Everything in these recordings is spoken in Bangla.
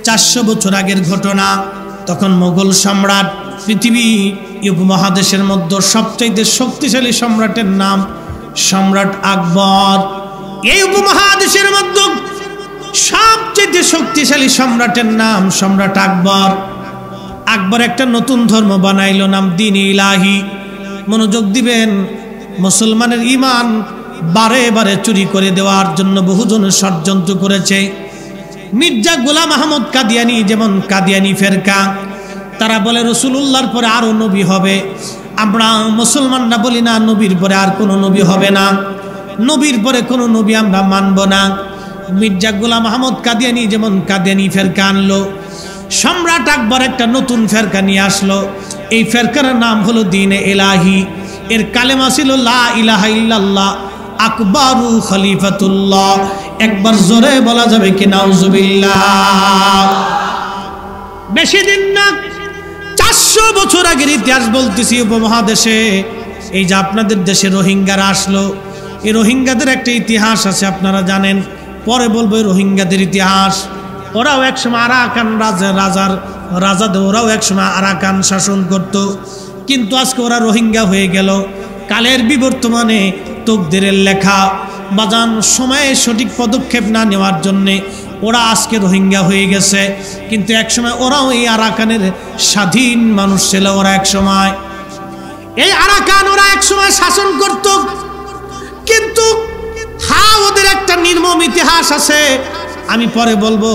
400 বছর আগের ঘটনা। তখন মোগল সম্রাট, পৃথিবী উপমহাদেশের মধ্যে সবচেয়ে শক্তিশালী সম্রাটের নাম সম্রাট আকবর। এই উপমহাদেশের মধ্যে সবচেয়ে শক্তিশালী সম্রাটের নাম সম্রাট আকবর। আকবর একটা নতুন ধর্ম বানাইলো, নাম দ্বীন ইলাহি। মনোযোগ দিবেন, মুসলমানের ঈমান বারে বারে চুরি করে দেওয়ার জন্য বহুজন ষড়যন্ত্র করেছে। মির্জা গোলাম আহমদ কাদিয়ানি, যেমন কাদিয়ানি ফেরকা, তারা বলে রাসূলুল্লাহর পরে আরো নবী হবে। আমরা মুসলমানরা বলি না, নবীর পরে আর কোনো নবী হবে না, নবীর পরে কোনো নবী আমরা মানব না। মির্জা গোলাম আহমদ কাদিয়ানি যেমন কাদিয়ানি ফেরকা আনলো, সম্রাট আকবর একটা নতুন ফেরকা নিয়ে আসলো। এই ফেরকার নাম হলো দ্বীন ইলাহি। এর কালেমা ছিল লা ইলাহা ইল্লাল্লাহ আকবরু খলিফাতুল্লাহ। একবার জোরে বলা যাবে কি নাউজুবিল্লাহ? বেশি দিন না, 400 বছর আগের ইতিহাস বলতেছি। উপমহাদেশে এই যে আপনাদের দেশে রোহিঙ্গারা আসলো, এই রোহিঙ্গাদের একটা ইতিহাস আছে, আপনারা জানেন। পরে বলবো এই রোহিঙ্গাদের ইতিহাস। ওরাও একসময় আরাকান রাজাদের ওরাও একসময় আরাকান শাসন করত, কিন্তু আজকে ওরা রোহিঙ্গা হয়ে গেল। কালের বিবর্তমানে তকদিরের লেখা বাজান সময়ে সঠিক পদক্ষেপ না নেওয়ার জন্যে ওরা আজকে রোহিঙ্গা হয়ে গেছে। কিন্তু একসময় ওরাও এই আরাকানের স্বাধীন মানুষ ছিল। ওরা একসময় এই আরাকান ওরা একসময় শাসন করত, কিন্তু ওদের একটা নির্মম ইতিহাস আছে, আমি পরে বলবো।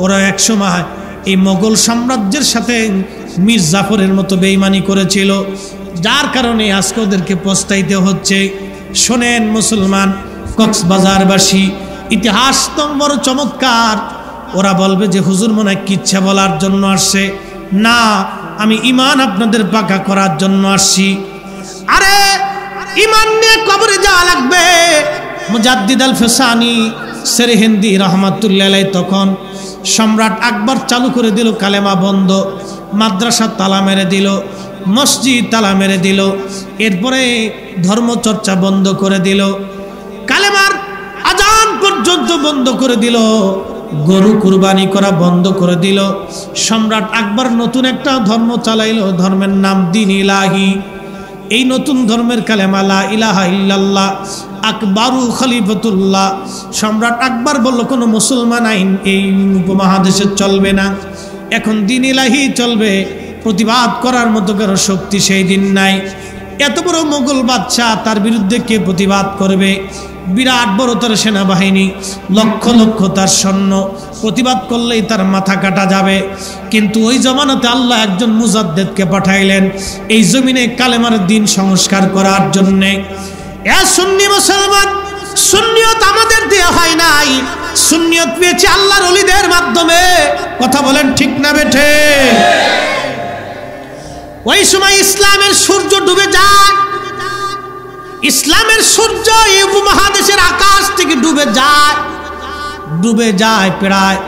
ওরা একসময় এই মোগল সাম্রাজ্যের সাথে মীর জাফরের মতো বেঈমানি করেছিল, যার কারণে আজকে ওদেরকে পস্তাইতে হচ্ছে। শোনেন মুসলমান কক্সবাজারবাসী, ইতিহাস তো বড় চমৎকার। ওরা বলবে যে হুজুর মনে হয় কিচ্ছা বলার জন্য আসছে। না, আমি ঈমান আপনাদের পাকা করার জন্য আসছি। আরে ঈমান নিয়ে কবরে যাওয়া লাগবে। মুজাদ্দিদ আল ফেসানি সেরহিন্দি রহমাতুল্লাহ আলাইহি তখন সম্রাট আকবর চালু করে দিল কালেমা বন্ধ, মাদ্রাসা তালা মেরে দিল, মসজিদ তালা মেরে দিল, এরপরে ধর্মচর্চা বন্ধ করে দিল, কালেমার আজান পর্যন্ত বন্ধ করে দিল, গরু কুরবানি করা বন্ধ করে দিল। সম্রাট আকবর নতুন একটা ধর্ম চালাইলো, ধর্মের নাম দ্বীন ইলাহি। এই নতুন ধর্মের কালেমা লা ইলাহা ইল্লাল্লাহ আকবরু খলিফাতুল্লাহ। সম্রাট আকবর বলল কোনো মুসলমান আইন এই উপমহাদেশে চলবে না, এখন দ্বীন ইলাহি চলবে। প্রতিবাদ করার মতো কারো শক্তি সেই দিন নাই। এত বড় মোগল বাদশাহ, তার বিরুদ্ধে কে প্রতিবাদ করবে? বিরাট বড় তার সেনাবাহিনী, লক্ষ লক্ষ তার সৈন্য, প্রতিবাদ করলেই তার মাথা কাটা যাবে। কিন্তু ওই জমানাতে আল্লাহ একজন মুজাদ্দিদকে পাঠাইলেন এই জমিনে কালেমার দিন সংস্কার করার জন্যে। এ সুন্নি মুসলমান, সুন্নিয়ত আমাদের দেয়া হয় নাই, সুন্নিয়ত পেয়েছে আল্লাহর ওলিদের মাধ্যমে। কথা বলেন ঠিক না বেঠে? ওই সময় ইসলামের সূর্য ডুবে যায়, ইসলামের সূর্য এই উপমহাদেশের আকাশ থেকে ডুবে যায় প্রায়।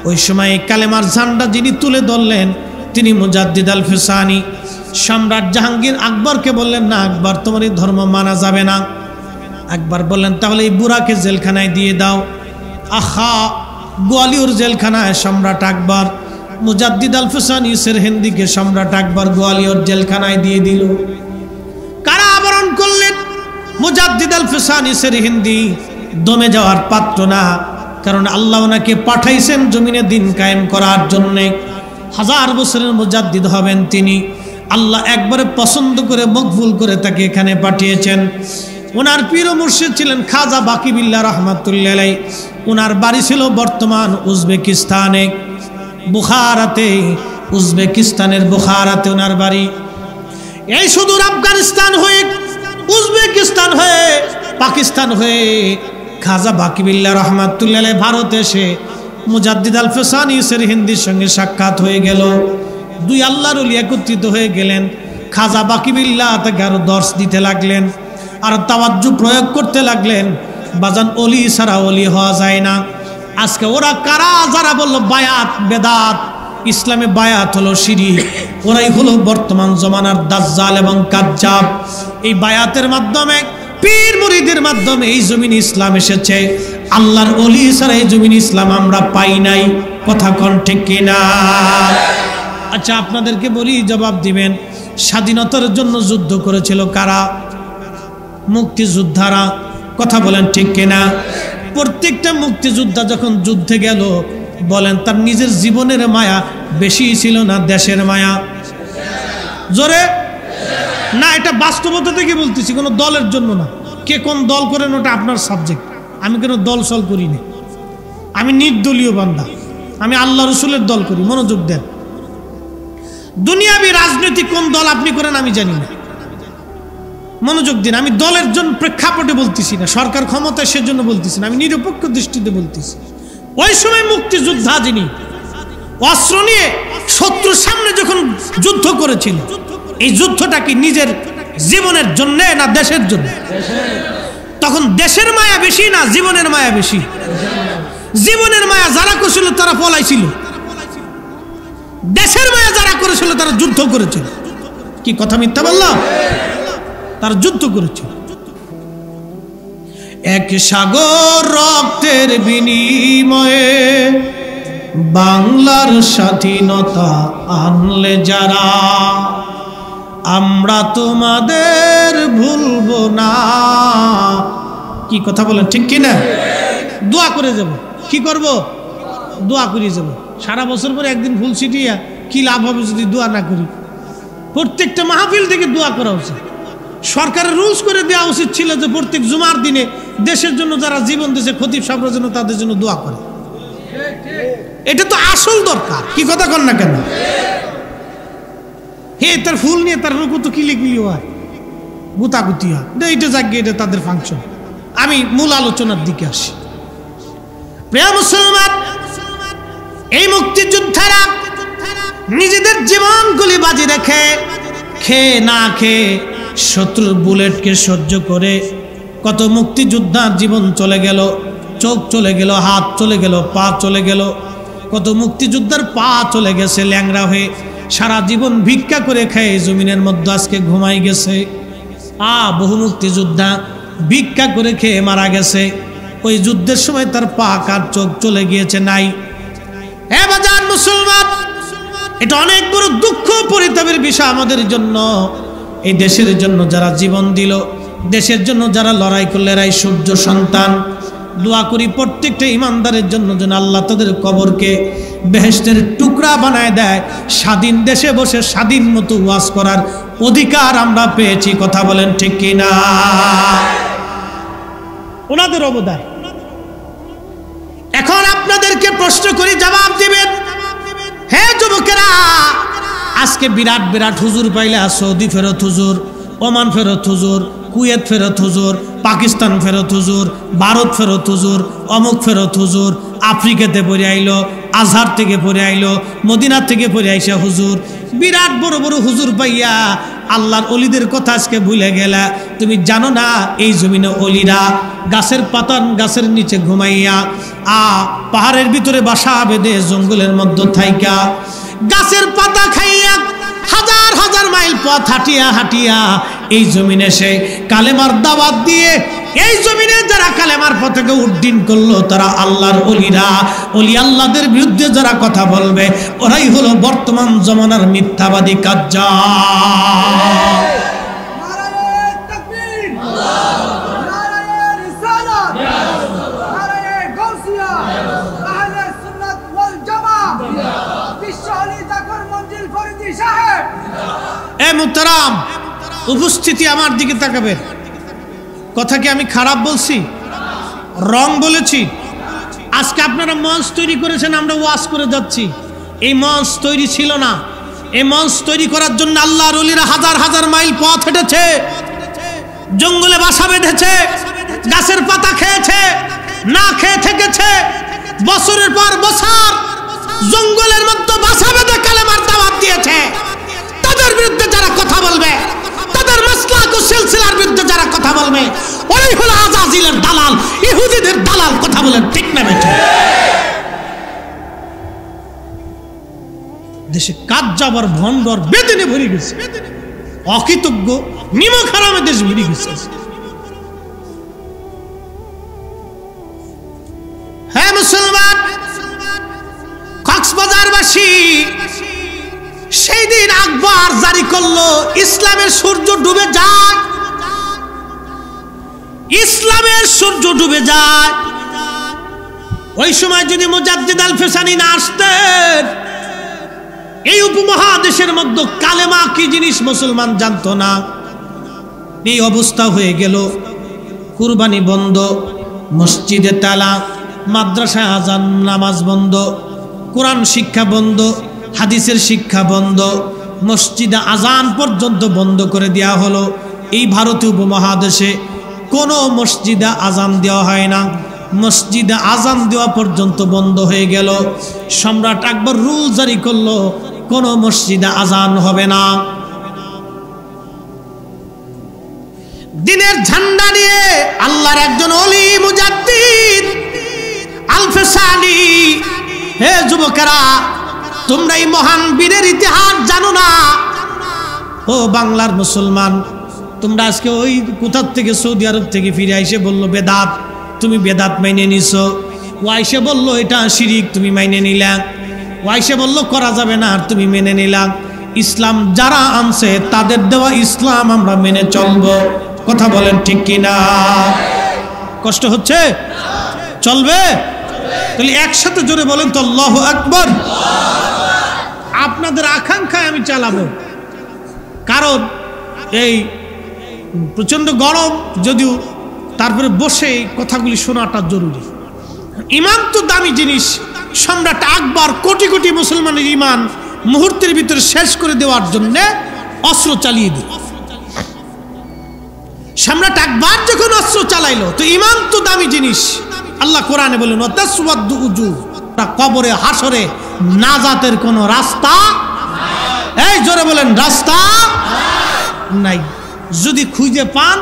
ওই সময় কালেমার ঝান্ডা যিনি তুলে ধরলেন তিনি মুজাদ্দিদ আল ফেসানি। সম্রাট জাহাঙ্গীর আকবরকে বললেন, না আকবর, তোমার এই ধর্ম মানা যাবে না। আকবর বললেন, তাহলে এই বুড়াকে জেলখানায় দিয়ে দাও। আহা, গোয়ালিয়র জেলখানায় সম্রাট আকবর মুজাদ্দিদ আল ফেসানি সেরহিন্দিকে সম্রাট আকবর গোয়ালিয়র জেলখানায় দিয়ে দিল। কারাবরণ করলেন। মুজাদ্দিদ আল ফেসানি সেরহিন্দি দমে যাওয়ার পাত্র না, কারণ আল্লাহ ওনাকে পাঠাইছেন জমিনে দিন কায়েম করার জন্যে। 1000 বছরের মুজাদ্দিদ হবেন তিনি। আল্লাহ একবারে পছন্দ করে মকবুল করে তাকে এখানে পাঠিয়েছেন। ওনার পীর ও মুর্শিদ ছিলেন খাজা বাকি বিল্লাহ রহমাতুল্লাহ আলাইহি। ওনার বাড়ি ছিল বর্তমান উজবেকিস্তানে, বুখারাতে, উজবেকিস্তানের বুখারাতে ওনার বাড়ি। এই সুদূর আফগানিস্তান হয়ে, উজবেকিস্তান হয়ে, পাকিস্তান হয়ে খাজা বাকি বিল্লাহ রহমাতুল্লাহ আলাইহি ভারতে এসে মুজাদ্দিদ আল ফেসানি সেরহিন্দির সঙ্গে সাক্ষাৎ হয়ে গেল। দুই আল্লাহর ওলি একত্রিত হয়ে গেলেন। খাজা বাকি বিল্লাহ তাকে আরো দর্শ দিতে লাগলেন, আর তাওয়াজ্জু প্রয়োগ করতে লাগলেন। বাজান, অলি ছাড়া অলি হওয়া যায় না। আজকে ওরা কারা? যারা বললো বায়াত বেদাত, ইসলামে বায়াত হলো শিরক, ওরাই হলো বর্তমান জমানার দাজ্জাল এবং কাজ্জাব। এই বায়াতের মাধ্যমে, পীর মুরিদের মাধ্যমে এই জমিন ইসলাম এসেছে। আল্লাহর ওলি ছাড়া এই জমিন ইসলাম আমরা পাই নাই। কথা কোন ঠিক কিনা? আচ্ছা আপনাদেরকে বলি, জবাব দিবেন। স্বাধীনতার জন্য যুদ্ধ করেছিল কারা? মুক্তিযোদ্ধারা। কথা বলেন ঠিক কিনা? প্রত্যেকটা মুক্তিযোদ্ধা যখন যুদ্ধে গেল, বলেন তার নিজের জীবনের মায়া বেশি ছিল না দেশের মায়া? জোরে না, এটা বাস্তবতা থেকে বলতেছি, কোনো দলের জন্য না। কে কোন দল করেন ওটা আপনার সাবজেক্ট। আমি কোনো দল সল করি না, আমি নির্দলীয় বান্দা, আমি আল্লাহ রসুলের দল করি। মনোযোগ দেন। দুনিয়াবি রাজনৈতিক কোন দল আপনি করেন আমি জানি না, মনোযোগ দিন। আমি দলের জন্য প্রেক্ষাপটে বলতেছি না, সরকার ক্ষমতায় সেজন্য বলতেছি না, আমি নিরপেক্ষ দৃষ্টিতে বলতেছি। ওই সময় মুক্তিযোদ্ধা যিনি অস্ত্র নিয়ে শত্রুর সামনে যখন যুদ্ধ করেছিল, এই যুদ্ধটা কি নিজের জীবনের জন্য না দেশের জন্য? তখন দেশের মায়া বেশি না জীবনের মায়া বেশি? জীবনের মায়া যারা করেছিল তারা পলাইছিল, দেশের মায়া যারা করেছিল তারা যুদ্ধ করেছিল। কি কথা মিথ্যা বললাম? তারা যুদ্ধ করেছিল। এক সাগর রক্তের বিনিময়ে বাংলার স্বাধীনতা আনলে যারা, আমরা তোমাদের ভুলবো না। কি কথা বলেন ঠিক কিনা? দোয়া করে যাব। কি করব? দোয়া করে যাব। সারা বছর পরে একদিন ফুল ছিটিয়া কি লাভ হবে যদি দোয়া না করি? প্রত্যেকটা মাহফিল থেকে দোয়া করা উচিত। সরকারের রুলস করে দেওয়া উচিত ছিল যে প্রত্যেক জুমার দিনে দেশের জন্য যারা জীবন দিয়েছে খতিব সাহেবরা যেন তাদের জন্য দোয়া করে। এটা তো আসল দরকার। কি কথা কন না কেন? হে তার ফুল নিয়ে তার রুকু তো কিলিকিলি হয়, গুতাগুতি হয়, এইটা জাগিয়ে এটা তাদের ফাংশন। আমি মূল আলোচনার দিকে আসি। প্রিয় মুসলমান, এই মুক্তিযোদ্ধারা নিজেদের জীবনগুলি বাজি রেখে খেয়ে না খেয়ে শত্রুর বুলেটকে সহ্য করে কত মুক্তিযোদ্ধার জীবন চলে গেল, চোখ চলে গেল, হাত চলে গেল, পা চলে গেল। কত মুক্তিযোদ্ধার পা চলে গেছে ল্যাংড়া হয়ে, সারা জীবন ভিক্ষা করে খেয়ে জমিনের মধ্যে আজকে ঘুমাই গেছে। বহু মুক্তিযোদ্ধা ভিক্ষা করে খেয়ে মারা গেছে। ওই যুদ্ধের সময় তার পা কার চোখ চলে গিয়েছে নাই। হে বাজার মুসলমান, এটা অনেক বড় দুঃখ পরিতাপের বিষয় আমাদের জন্য। এই দেশের জন্য যারা জীবন দিল, দেশের জন্য যারা লড়াই করলে, এরাই সূর্য সন্তান। দোয়া করি প্রত্যেকটা ইমানদারের জন্য যেন আল্লাহ তাদের কবরকে বেহেশতের টুকরা বানায় দেয়। স্বাধীন দেশে বসে স্বাধীন মতো ওয়াজ করার অধিকার আমরা পেয়েছি। কথা বলেন ঠিক কিনা? ওনাদের অবদান। এখন আপনাদেরকে প্রশ্ন করি, জবাব দিবেন। হে যুবকেরা, আজকে বিরাট বিরাট হুজুর পাইলা, সৌদি ফেরত হুজুর, ওমান ফেরত হুজুর, কুয়েত ফেরত হুজুর, পাকিস্তান ফেরত হুজুর, ভারত ফেরত হুজুর, অমুক ফেরত হুজুর, আফ্রিকাতে পড়ে আইলো, আজহার থেকে পড়ে আইলো, মদিনা থেকে পড়ে আইসা হুজুর। বিরাট বড় বড় হুজুর পাইয়া আল্লাহর অলিদের কথা আজকে ভুলে গেলা। তুমি জানো না এই জমিনে অলিরা গাছের পাতান গাছের নিচে ঘুমাইয়া, পাহাড়ের ভিতরে বাসা বেঁধে জঙ্গলের মধ্যে থাইকা গাছের পাতা খাইয়া হাজার হাজার মাইল পথ হাঁটিয়া হাঁটিয়া এই জমিনে সে কালেমার দাওয়াত দিয়ে এই জমিনে যারা কালেমার পথকে উড্ডীন করলো তারা আল্লাহর অলিরা। অলি আল্লাহদের বিরুদ্ধে যারা কথা বলবে ওরাই হলো বর্তমান জমানার মিথ্যাবাদী কাজ্জাল। মুহতারাম উপস্থিতি, আমার দিকে তাকাবেন। কথা কি আমি খারাপ বলছি? রং বলেছি? আজকে আপনারা মঞ্চ তৈরি করেছেন, আমরা ওয়াজ করে যাচ্ছি। এই মঞ্চ তৈরি ছিল না। এই মঞ্চ তৈরি করার জন্য আল্লাহর ওলিরা হাজার হাজার মাইল পথ হেঁটেছে, জঙ্গলে বাসা বেঁধেছে, গাছের পাতা খেয়েছে, না খেয়ে থেকেছে, বছরের পর বছর জঙ্গলের মধ্যে বাসা বেঁধে কালেমার দাওয়াত দিয়েছে। তাদের বিরুদ্ধে যারা কথা বলবে, তাদের মাসলাক ও সিলসিলার বিরুদ্ধে যারা কথা বলবে, ওরাই হলো আজাজিলের দালাল, ইহুদিদের দালাল। কথা বলেন ঠিক না বেঠিক? দেশে কাজ্জাবার ভণ্ডর বেদিনে ভরে গেছে, অকৃতজ্ঞ নিমক হারামে দেশ ভরে গেছে। হ্যাঁ মুসলমান, যেদিন আকবর জারি করলো ইসলামের সূর্য ডুবে যায়, ইসলামের সূর্য ডুবে যায়, ওই সময় যদি মুজাদ্দিদ আল ফেসানি না আসতেন, এই উপমহাদেশের মধ্যে কালেমা কি জিনিস মুসলমান জানতো না। এই অবস্থা হয়ে গেল। কুরবানি বন্ধ, মসজিদে তালা, মাদ্রাসায় আজান নামাজ বন্ধ, কোরআন শিক্ষা বন্ধ, হাদিসের শিক্ষা বন্ধ, মসজিদে আজান পর্যন্ত বন্ধ করে দেওয়া হলো। এই ভারতীয় উপমহাদেশে কোনো মসজিদে আজান দেওয়া হয় না, মসজিদে আজান দেওয়া পর্যন্ত বন্ধ হয়ে গেল। সম্রাট আকবর রুল জারি করলো, কোনো মসজিদে আজান হবে না। দিনের ঝান্ডা নিয়ে আল্লাহর একজন ওলি মুজাদ্দিদ আল ফেসানি, হে যুবকেরা, তোমরা এই মহান বীরের ইতিহাস জানো না? ও বাংলার মুসলমান, তোমরা আজকে ওই কোথার থেকে সৌদি আরব থেকে ফিরে আইসে বললো বেদাত, তুমি বেদাত মাইনে নিছো। ওয়াইসে বললো এটা শিরিক, তুমি মাইনে নিলা। ওয়াইসে বললো করা যাবে না, আর তুমি মেনে নিলা। ইসলাম যারা আনছে তাদের দেওয়া ইসলাম আমরা মেনে চলবো। কথা বলেন ঠিক কিনা? কষ্ট হচ্ছে? চলবে? তাহলে একসাথে জোরে বলেন তো আল্লাহু আকবার। আপনাদের আকাঙ্ক্ষায় আমি চালাবো, কারণ এই প্রচন্ড গরম যদিও, তারপরে বসে কথাগুলি শোনাটা জরুরি। ইমান তো দামি জিনিস। সম্রাট আকবর কোটি কোটি মুসলমানের ইমান মুহূর্তের ভিতরে শেষ করে দেওয়ার জন্য অস্ত্র চালিয়ে দিল। সম্রাট আকবর যখন অস্ত্র চালাইলো, তো ইমান তো দামি জিনিস। আল্লাহ কোরআনে বলেন ওয়াতাসওয়াদু উজু, কবরে হাসরে নাজাতের কোনো রাস্তা, এই জোরে বলেন রাস্তা নাই। যদি খুঁজে পান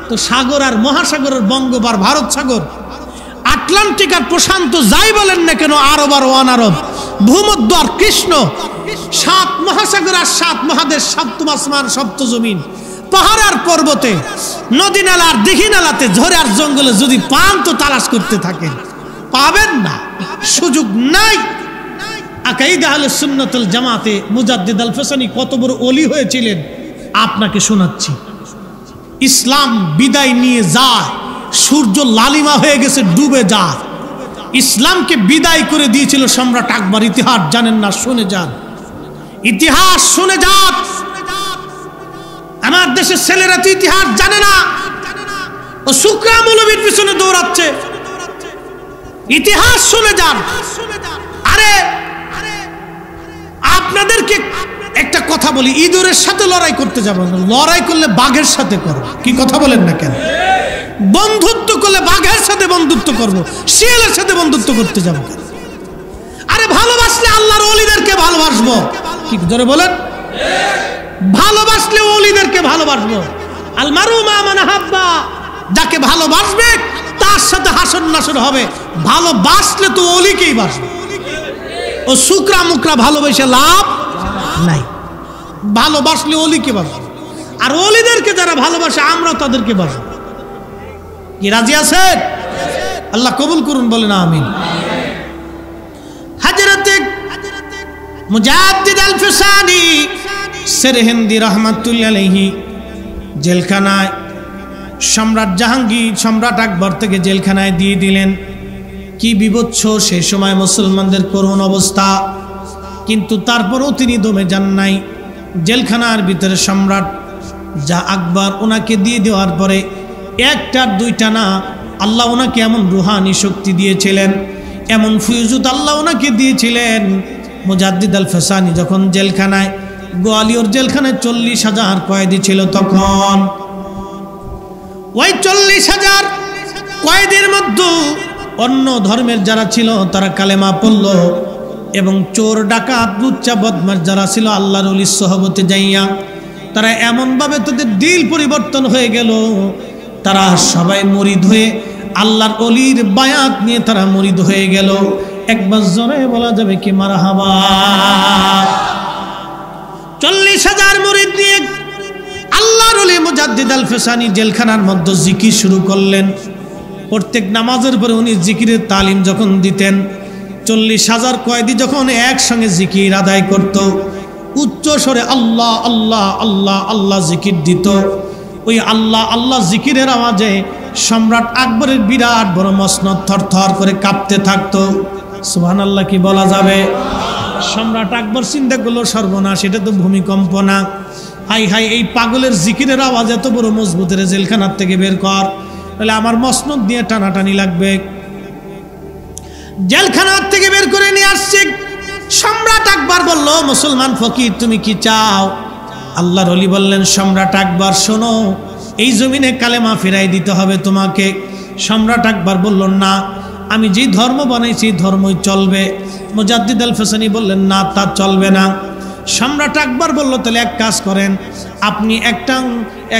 তো সাগর আর মহাসাগরের বঙ্গোপসাগর, ভারত সাগর, আটলান্টিক আর প্রশান্ত, যাই বলেন না কেন, আরব আর অনারব, ভূমধ্য আর কৃষ্ণ, 7 মহাসাগর আর 7 মহাদেশ, সপ্তম আসমান, সপ্ত জমিন, পাহাড় আর পর্বতে, নদী নালা আর দিঘি নালাতে, ঝড়ে আর জঙ্গলে যদি পান তো তালাশ করতে থাকেন, পাবেন না, সুযোগ নাই। আকাইদে আহলে সুন্নাত ওয়াল জামাতে মুজাদ্দিদ আল ফেসানি কত বড় ওলি হয়েছিলেন আপনাকে শোনাচ্ছি। ইসলাম বিদায় নিয়ে যায়, সূর্য লালিমা হয়ে গেছে, ডুবে যায়। ইসলামকে বিদায় করে দিয়েছিল সম্রাট আকবর। ইতিহাস জানেন না? শুনে যান, ইতিহাস শুনে যান। আমার দেশের ছেলেরা তো ইতিহাস জানে না, ও শুকরা মৌলবীর পিছনে দৌড়াচ্ছে। ইতিহাস শুনে যান। আরে আপনাদেরকে একটা কথা বলি, ইঁদুরের সাথে লড়াই করতে যাবো না, লড়াই করলে বাঘের সাথে করো। কি কথা বলেন না কেন? বন্ধুত্ব করলে বাঘের সাথে বন্ধুত্ব করবো, শিয়ালের সাথে বন্ধুত্ব করতে যাবো। আরে ভালোবাসলে আল্লাহর ওলিদেরকে ভালোবাসবো। কি ধরে বলেন? ভালোবাসলে ওলিদেরকে ভালোবাসবো। আল মারু মা মান আহাব্বা, যাকে ভালোবাসবে তার সাথে হাসর নাসর হবে। ভালোবাসলে তো ওলিকেই বাসবে। ও শুকরা মুকরা ভালোবেসে লাভ নাই। ভালোবাসলে ওলিকে বাসবে, আর ওলিদেরকে যারা ভালোবাসে আমরা তাদেরকে বাসবো। কি রাজি আছেন? আল্লাহ কবুল করুন, বলেন আমিন। হযরত মুজাদ্দিদ আল ফেসানি সেরহিন্দি রাহমাতুল্লাহ আলাইহি জেলখানায় সম্রাট জাহাঙ্গীর, সম্রাট আকবর থেকে জেলখানায় দিয়ে দিলেন। কি বিভৎস সেই সময় মুসলমানদের করুণ অবস্থা, কিন্তু তারপরও তিনি দমে যান নাই। জেলখানার ভিতরে সম্রাট যা আকবর ওনাকে দিয়ে দেওয়ার পরে একটা দুইটা না, আল্লাহ ওনাকে এমন রুহানি শক্তি দিয়েছিলেন, এমন ফিউজুত আল্লাহ ওনাকে দিয়েছিলেন। মুজাদ্দিদ আল ফেসানি যখন জেলখানায়, গোয়ালিয়র জেলখানায় 40,000 কয়েদি ছিল তখন। ওই 40,000 কয়েদির মধ্যে অন্য ধর্মের যারা ছিল তারা কালেমা পড়ল, এবং চোর ডাকাত লুচ্চা বদমাশ যারা ছিল আল্লাহর ওলির সোহবতে যাইয়া তারা এমনভাবে তাদের দিল পরিবর্তন হয়ে গেল, তারা সবাই মুরিদ হয়ে আল্লাহর ওলির বায়াত নিয়ে তারা মুরিদ হয়ে গেল। একবার জোরে বলা যাবে কি মারহাবা? 40,000 মুরিদ নিয়ে আল্লাহর ওলি মুজাদ্দিদ আল ফেসানি জেলখানার মধ্যে জিকির শুরু করলেন। প্রত্যেক নামাজের পরে উনি জিকিরের তালিম যখন দিতেন, 40,000 কয়েদি যখন একসঙ্গে জিকির আদায় করত, উচ্চ স্বরে আল্লাহ আল্লাহ আল্লাহ আল্লাহ জিকির দিত। ওই আল্লাহ আল্লাহ জিকিরের আওয়াজে সম্রাট আকবরের বিরাট বড় মসনদ থরথর করে কাঁপতে থাকতো। সুবহানাল্লাহ কি বলা যাবে? সম্রাট আকবর চিন্তা করলো সর্বনাশ, এটা তো ভূমিকম্প না। হাই হাই, এই পাগলের জিকিরের আওয়াজ এত বড় মজবুতের, জেলখানার থেকে বের কর, তাহলে আমার মসনদ দিয়ে টানাটানি লাগবে। জেলখানার থেকে বের করে নিয়ে আসছে। সম্রাট আকবর বলল, মুসলমান ফকির তুমি কি চাও? আল্লাহর ওলি বললেন, সম্রাট আকবর শোনো, এই জমিনে কালেমা ফিরাই দিতে হবে তোমাকে। সম্রাট আকবর বলল, না, আমি যে ধর্ম বানাইছি ধর্মই চলবে। মুজাদ্দিদ আল ফেসানি বললেন, না, তা চলবে না। সম্রাট আকবর বলল, তাহলে এক কাজ করেন, আপনি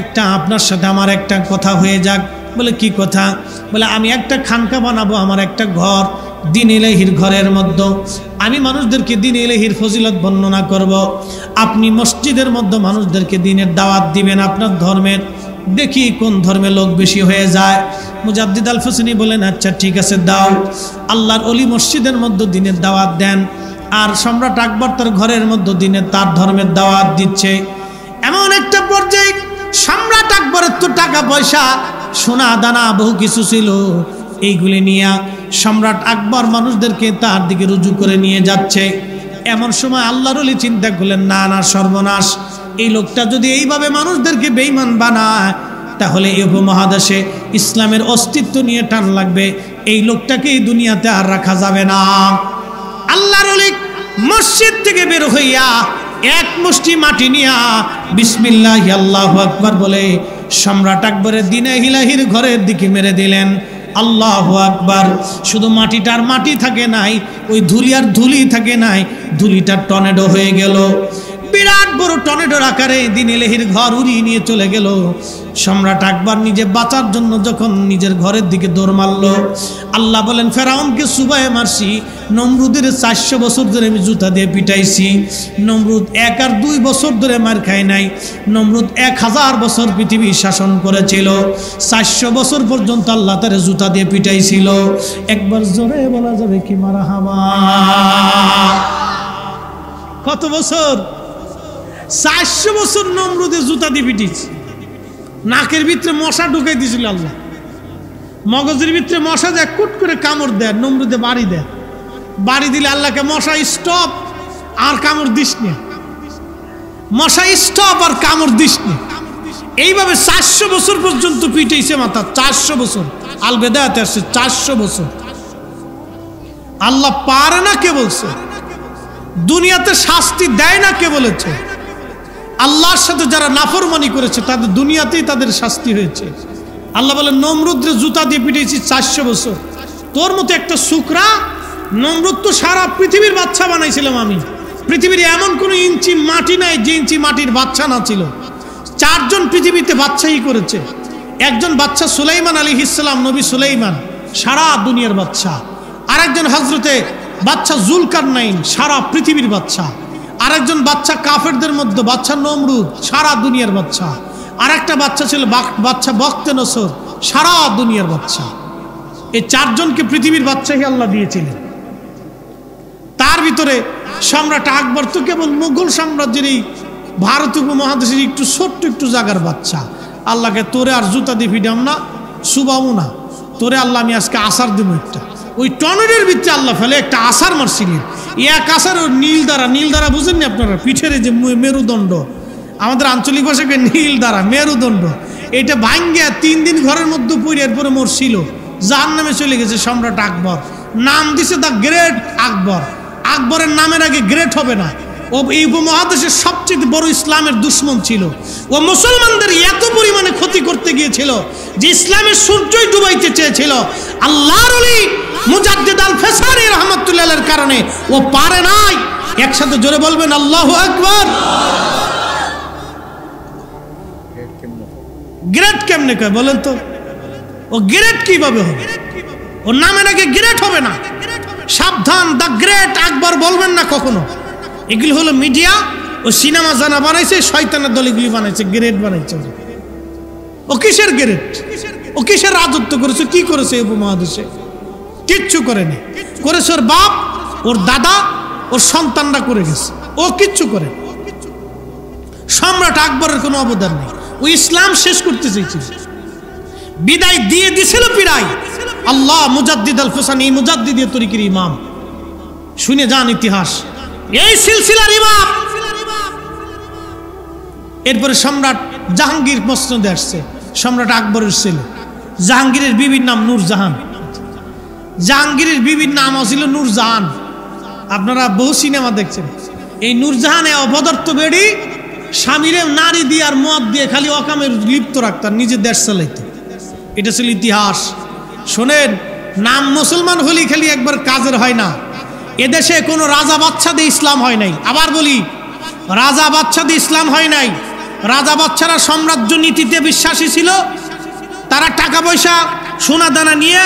একটা আপনার সাথে আমার একটা কথা হয়ে যাক। বলে কি কথা? বলে আমি একটা খানকা বানাবো, আমার একটা ঘর, দ্বীন ইলাহির ঘরের মধ্যে আমি মানুষদেরকে দ্বীন ইলাহির ফজিলত বর্ণনা করব। আপনি মসজিদের মধ্যে মানুষদেরকে দ্বীনের দাওয়াত দিবেন, আপনার ধর্মের, দেখি কোন ধর্মে লোক বেশি হয়ে যায়। মুজাদ্দিদ আল ফেসানি বলেন, আচ্ছা ঠিক আছে দাও। আল্লাহর ওলি মসজিদের মধ্যে দ্বীনের দাওয়াত দেন, আর সম্রাট আকবর তার ঘরের মধ্যে দ্বীনের তার ধর্মের দাওয়াত দিচ্ছে। এমন একটা পর্যায়ে সম্রাট আকবরের তো টাকা পয়সা সোনা দানা বহু কিছু ছিল, এইগুলি নিয়ে সম্রাট আকবর মানুষদেরকে তার দিকে রুজু করে নিয়ে যাচ্ছে। এমন সময় আল্লাহর ওলি চিন্তা করলেন, না না, সর্বনাশ, এই লোকটা যদি এইভাবে মানুষদেরকে বেঈমান বানায় তাহলে এই উপমহাদেশে ইসলামের অস্তিত্ব নিয়ে টান লাগবে, এই লোকটাকে এই দুনিয়াতে আর রাখা যাবে না। আল্লাহর ওলি মসজিদ থেকে বের হইয়া এক মুষ্টি মাটি নিয়া বিসমিল্লাহ আল্লাহু আকবার বলে সম্রাট আকবরের দ্বীনে ইলাহির ঘরের দিকে মেরে দিলেন। আল্লাহু আকবার। শুধু মাটিটার মাটি থাকে নাই, ওই ধুলি আর ধুলি থাকে নাই, ধুলিটা টর্নেডো হয়ে গেল। বিরাট বড় টর্নেডোর আকারে দ্বীন ইলাহির ঘর উড়িয়ে নিয়ে চলে গেল। সম্রাট আকবর নিজে বাঁচার জন্য যখন নিজের ঘরের দিকে দৌড় মারল, আল্লাহ বলেন, ফেরাউনকে সুবায়ে মারছি, নমরুদের 400 বছর ধরে আমি জুতা দিয়ে পিটাইছি। নমরুদ 1 আর 2 বছর ধরে মার খায় নাই, নমরুদ 1000 বছর পৃথিবী শাসন করেছিল। 400 বছর পর্যন্ত আল্লাহ তার জুতা দিয়ে পিটাইছিল। একবার জোরে বলা যাবে কি মারহাবা? কত বছর? 400 বছর নমরুদের জুতা দিয়ে পিটিয়েছে। নাকের ভিতরে মশা ঢুকাই দিয়েছিল আল্লাহ, মগজের ভিতরে মশা যায়, কুট করে কামড় দেয়, নমরুদে বাড়ি দেয়। বাড়ি দিলে আল্লাহকে, মশা স্টপ, আর কামড় দিস না, মশা স্টপ, আর কামড় দিস না। এইভাবে 400 বছর পর্যন্ত পিটাইছে মাথা। 400 বছর আল বেদায়াতে আসছে, 400 বছর। আল্লাহ পারে না কে বলছে? দুনিয়াতে শাস্তি দেয় না কে বলেছে? আল্লাহর সাথে যারা নাফরমানি করেছে তাদের দুনিয়াতেই তাদের শাস্তি হয়েছে। আল্লাহ বলেন, নমরুদের জুতা দিয়ে পিটিয়েছি 400 বছর। তোর মতো একটা শুকরা, নমরুদ তো সারা পৃথিবীর বাচ্চা বানাইছিলাম আমি। পৃথিবীর এমন কোনো ইঞ্চি মাটি নাই যে ইঞ্চি মাটির বাচ্চা না ছিল। 4 জন পৃথিবীতে বাচ্চাই করেছে। একজন বাচ্চা সুলাইমান আলাইহিস সালাম, নবী সুলাইমান, সারা দুনিয়ার বাচ্চা। আরেকজন হযরতে বাচ্চা জুলকারনাইন, সারা পৃথিবীর বাচ্চা। আরেকজন বাচ্চা কাফেরদের মধ্যে বাচ্চা নমরুদ, সারা দুনিয়ার বাচ্চা। আরেকটা বাচ্চা ছিল বাচ্চা বখতে নসর, সারা দুনিয়ার বাচ্চা। এই 4 জনকে পৃথিবীর বাচ্চাকে আল্লাহ দিয়েছিলেন। তার ভিতরে সম্রাট আকবর তো কেবল মুঘল সাম্রাজ্যের এই ভারত উপমহাদেশের একটু ছোট্ট একটু জায়গার বাচ্চা। আল্লাহকে, তোরে আর জুতা দিয়ে ফিডাম না, শুবামু না, তোরে আল্লাহ আমি আজকে আসার দেবো একটা। ওই টর্নেডোর ভিতরে আল্লাহ ফেলে একটা আসার মারছিলেন। এক আসার নীল দ্বারা বুঝেননি আপনারা? পিঠের যে মেরুদণ্ড, আমাদের আঞ্চলিক ভাষাকে নীল দ্বারা, মেরুদণ্ড, এটা ভাঙ্গিয়া 3 দিন ঘরের মধ্যে পড়ে এরপরে মরছিল, জাহান্নামে চলে গেছে সম্রাট আকবর। নাম দিছে দ্য গ্রেট আকবর। আকবরের নামের আগে গ্রেট হবে না। ও এই উপমহাদেশের সবচেয়ে বড় ইসলামের দুশ্মন ছিল। ও মুসলমানদের এত পরিমাণে ক্ষতি করতে গিয়েছিল যে ইসলামের সূর্যই ডুবাইতে চেয়েছিল। আল্লাহর ওলি মুজাদ্দিদ আল ফেসানি রাহমাতুল্লাহির কারণে ও পারে নাই। একসাথে জোরে বলবেন আল্লাহু আকবার। গ্রেট কেমনে কয় বলেন তো? ও গ্রেট কিভাবে হবে? ওর নামে নাকি গ্রেট হবে না। সাবধান, দ্য গ্রেট আকবর বলবেন না কখনো। এগুলি হলো মিডিয়া ও সিনেমা জানা বানাইছে, শয়তানের দল এগুলি বানাইছে, গ্রেট বানাইছে। ও কিসের গ্রেট? ও কিসের রাজত্ব করেছে? কি করেছে এই উপমহাদেশে? কিচ্ছু করেনি। করেছে ওর বাপ, ওর দাদা, ওর সন্তানরা করে গেছে। ও কিচ্ছু করে। সম্রাট আকবরের কোনো অবদান নেই। ওই ইসলাম শেষ করতে চেয়েছিল, বিদায় দিয়ে দিছিল পিরাই আল্লাহ মুজাদ্দিদ আল ফেসানি, মুজাদ্দিদ তরিকের ইমাম। শুনে যান ইতিহাস, এই সিলসিলার ইমাম। এরপরে সম্রাট জাহাঙ্গীর মসনদে আসছে, সম্রাট আকবরের ছেলে। জাহাঙ্গীরের বিবির নাম নূরজাহান। জাহাঙ্গীরের বিবির নাম ছিল নূরজাহান। আপনারা বহু সিনেমা দেখছেন। এই নূরজাহানে অপদার্থ বেড়ি স্বামীরে নারী দিয়ে আর মদ দিয়ে খালি অকামে লিপ্ত রাখতাম, নিজে দেশ চালাইতো। এটা ছিল ইতিহাস। শোনেন, নাম মুসলমান হলি খালি একবার কাজের হয় না। এদেশে কোনো রাজা বাচ্চা দিয়ে ইসলাম হয় নাই। আবার বলি, রাজা বাচ্চা দিয়ে ইসলাম হয় নাই। রাজা বাচ্চারা সাম্রাজ্য নীতিতে বিশ্বাসী ছিল। তারা টাকা পয়সা সোনা দানা নিয়ে,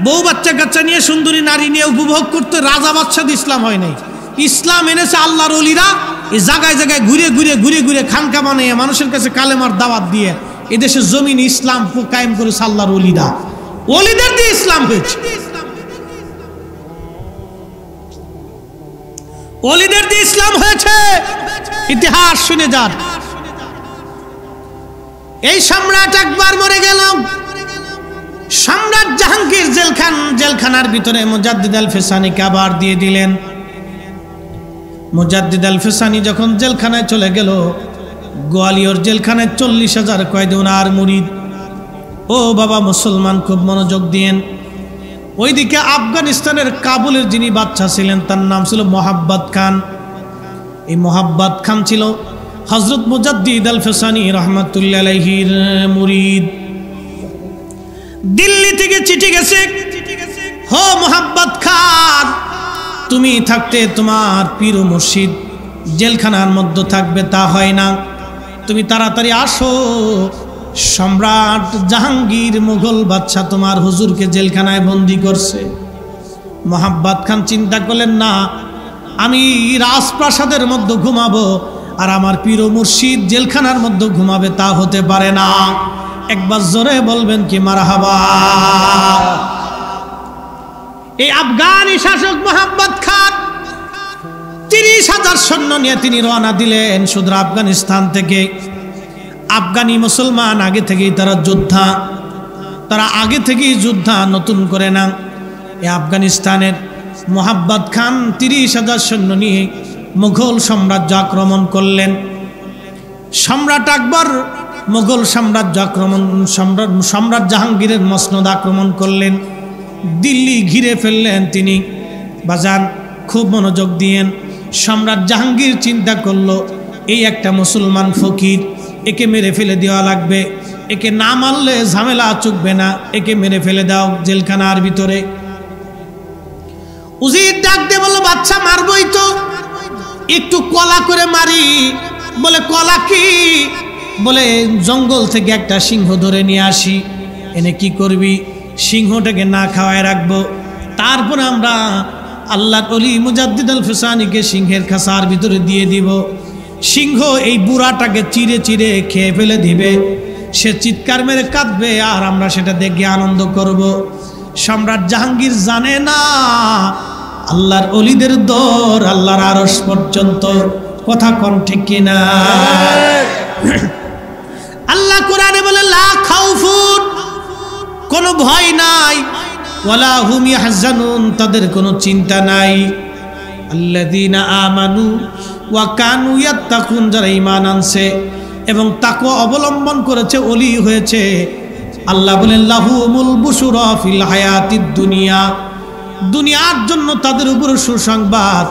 বউ বাচ্চা কাচ্চা নিয়ে, সুন্দরী নারী নিয়ে উপভোগ করতে। রাজা বাচ্চা দিয়ে ইসলাম হয় নাই। ইসলাম এনেছে আল্লাহর ওলিরা, এই জায়গায় জায়গায় ঘুরে ঘুরে ঘুরে ঘুরে খানকা বানিয়ে মানুষের কাছে কালেমার দাওয়াত দিয়ে এদেশের জমিন ইসলাম কায়েম করেছে আল্লাহর ওলিরা। ওলিদের দিয়ে ইসলাম হয়েছে, ওলিদের দিয়ে ইসলাম হয়েছে। ইতিহাস শুনে যান। এই সম্রাট একবার মরে গেল। সম্রাট জাহাঙ্গীর জেলখানার ভিতরে মুজাদ্দিদ আল ফেসানিকে আবার দিয়ে দিলেন। মুজাদ্দিদ আল ফেসানি যখন জেলখানায় চলে গেল, গোয়ালিয়র জেলখানায় 40,000 কয়েদি ওনার মুরিদ। ও বাবা মুসলমান, খুব মনোযোগ দিয়েন। ওইদিকে আফগানিস্তানের কাবুলের যিনি বাদশা ছিলেন, তার নাম ছিল মোহাব্বত খান। এই মোহাব্বত খান ছিল হযরত মুজাদ্দিদ আল ফেসানি রহমাতুল্লাহ আলাইহির মুরিদ। দিল্লি থেকে চিঠি গেছে, হো মোহাব্বত খান, তুমি থাকতে তোমার পীর ও মুর্শিদ জেলখানার মধ্যে থাকবে তা হয় না, তুমি তাড়াতাড়ি আসো। সম্রাট জাহাঙ্গীর মুঘল বাদশা তোমার হুজুরকে জেলখানায় বন্দি করছে। মোহাব্বত খান চিন্তা করলেন, না, আমি রাজপ্রাসাদের মধ্যে ঘুমাবো আর আমার পীর ও মুর্শিদ জেলখানার মধ্যে ঘুমাবে, তা হতে পারে না। একবার জোরে বলবেন কি মারহাবা। এই আফগানি শাসক মোহাম্মদ খান 30,000 সৈন্য নিয়ে তিনি রওনা দিলেন সুদূর আফগানিস্তান থেকে। আফগানি মুসলমান আগে থেকেই তারা যোদ্ধা, তারা আগে থেকেই যোদ্ধা, নতুন করে না। এই আফগানিস্তানের মোহাব্বত খান 30,000 সৈন্য নিয়ে মুঘল সাম্রাজ্য আক্রমণ করলেন। সম্রাট আকবর মুঘল সাম্রাজ্য আক্রমণ, সম্রাট জাহাঙ্গীরের মসনদ আক্রমণ করলেন, দিল্লি ঘিরে ফেললেন তিনি। বাজান খুব মনোযোগ দিয়েন। সম্রাট জাহাঙ্গীর চিন্তা করলো, এই একটা মুসলমান ফকির, একে মেরে ফেলে দেওয়া লাগবে, একে না মারলে ঝামেলা চুকবে না, একে মেরে ফেলে দাও জেলখানার ভিতরে। উজির ডাক দিয়ে বললো, বাচ্চা মারবই তো, একটু কলা করে মারি। বলে কলা কি? বলে জঙ্গল থেকে একটা সিংহ ধরে নিয়ে আসি। এনে কি করবি? সিংহটাকে না খাওয়ায় রাখবো, তারপরে আমরা আল্লাহর ওলি মুজাদ্দিদ আল ফেসানিকে সিংহের খাঁচার ভিতরে দিয়ে দিব। সিংহ এই বুড়াটাকে চিরে চিরে খেয়ে ফেলে দিবে, সে চিৎকার মেরে কাঁদবে, আর আমরা সেটা দেখে আনন্দ করব। সম্রাট জাহাঙ্গীর জানে না আল্লাহর ওলিদের দর আল্লাহর আরশ পর্যন্ত। কথা কোন ঠিক কিনা? আল্লাহ কোরআনে বলে, লা খাউফুন, কোনো ভয় নাই, ওয়ালা হুম ইয়াহজানুন, তাদের কোনো চিন্তা নাই। আল্লাযীনা আমানু ওয়া কানু ইয়াত্তাকুন, যারা ঈমান আনছে এবং তাকওয়া অবলম্বন করেছে, ওলি হয়েছে। আল্লাহ বলেন, লাহুমুল বুশুরা ফিল হায়াতিদ দুনিয়া, দুনিয়ার জন্য তাদের উপর সুসংবাদ।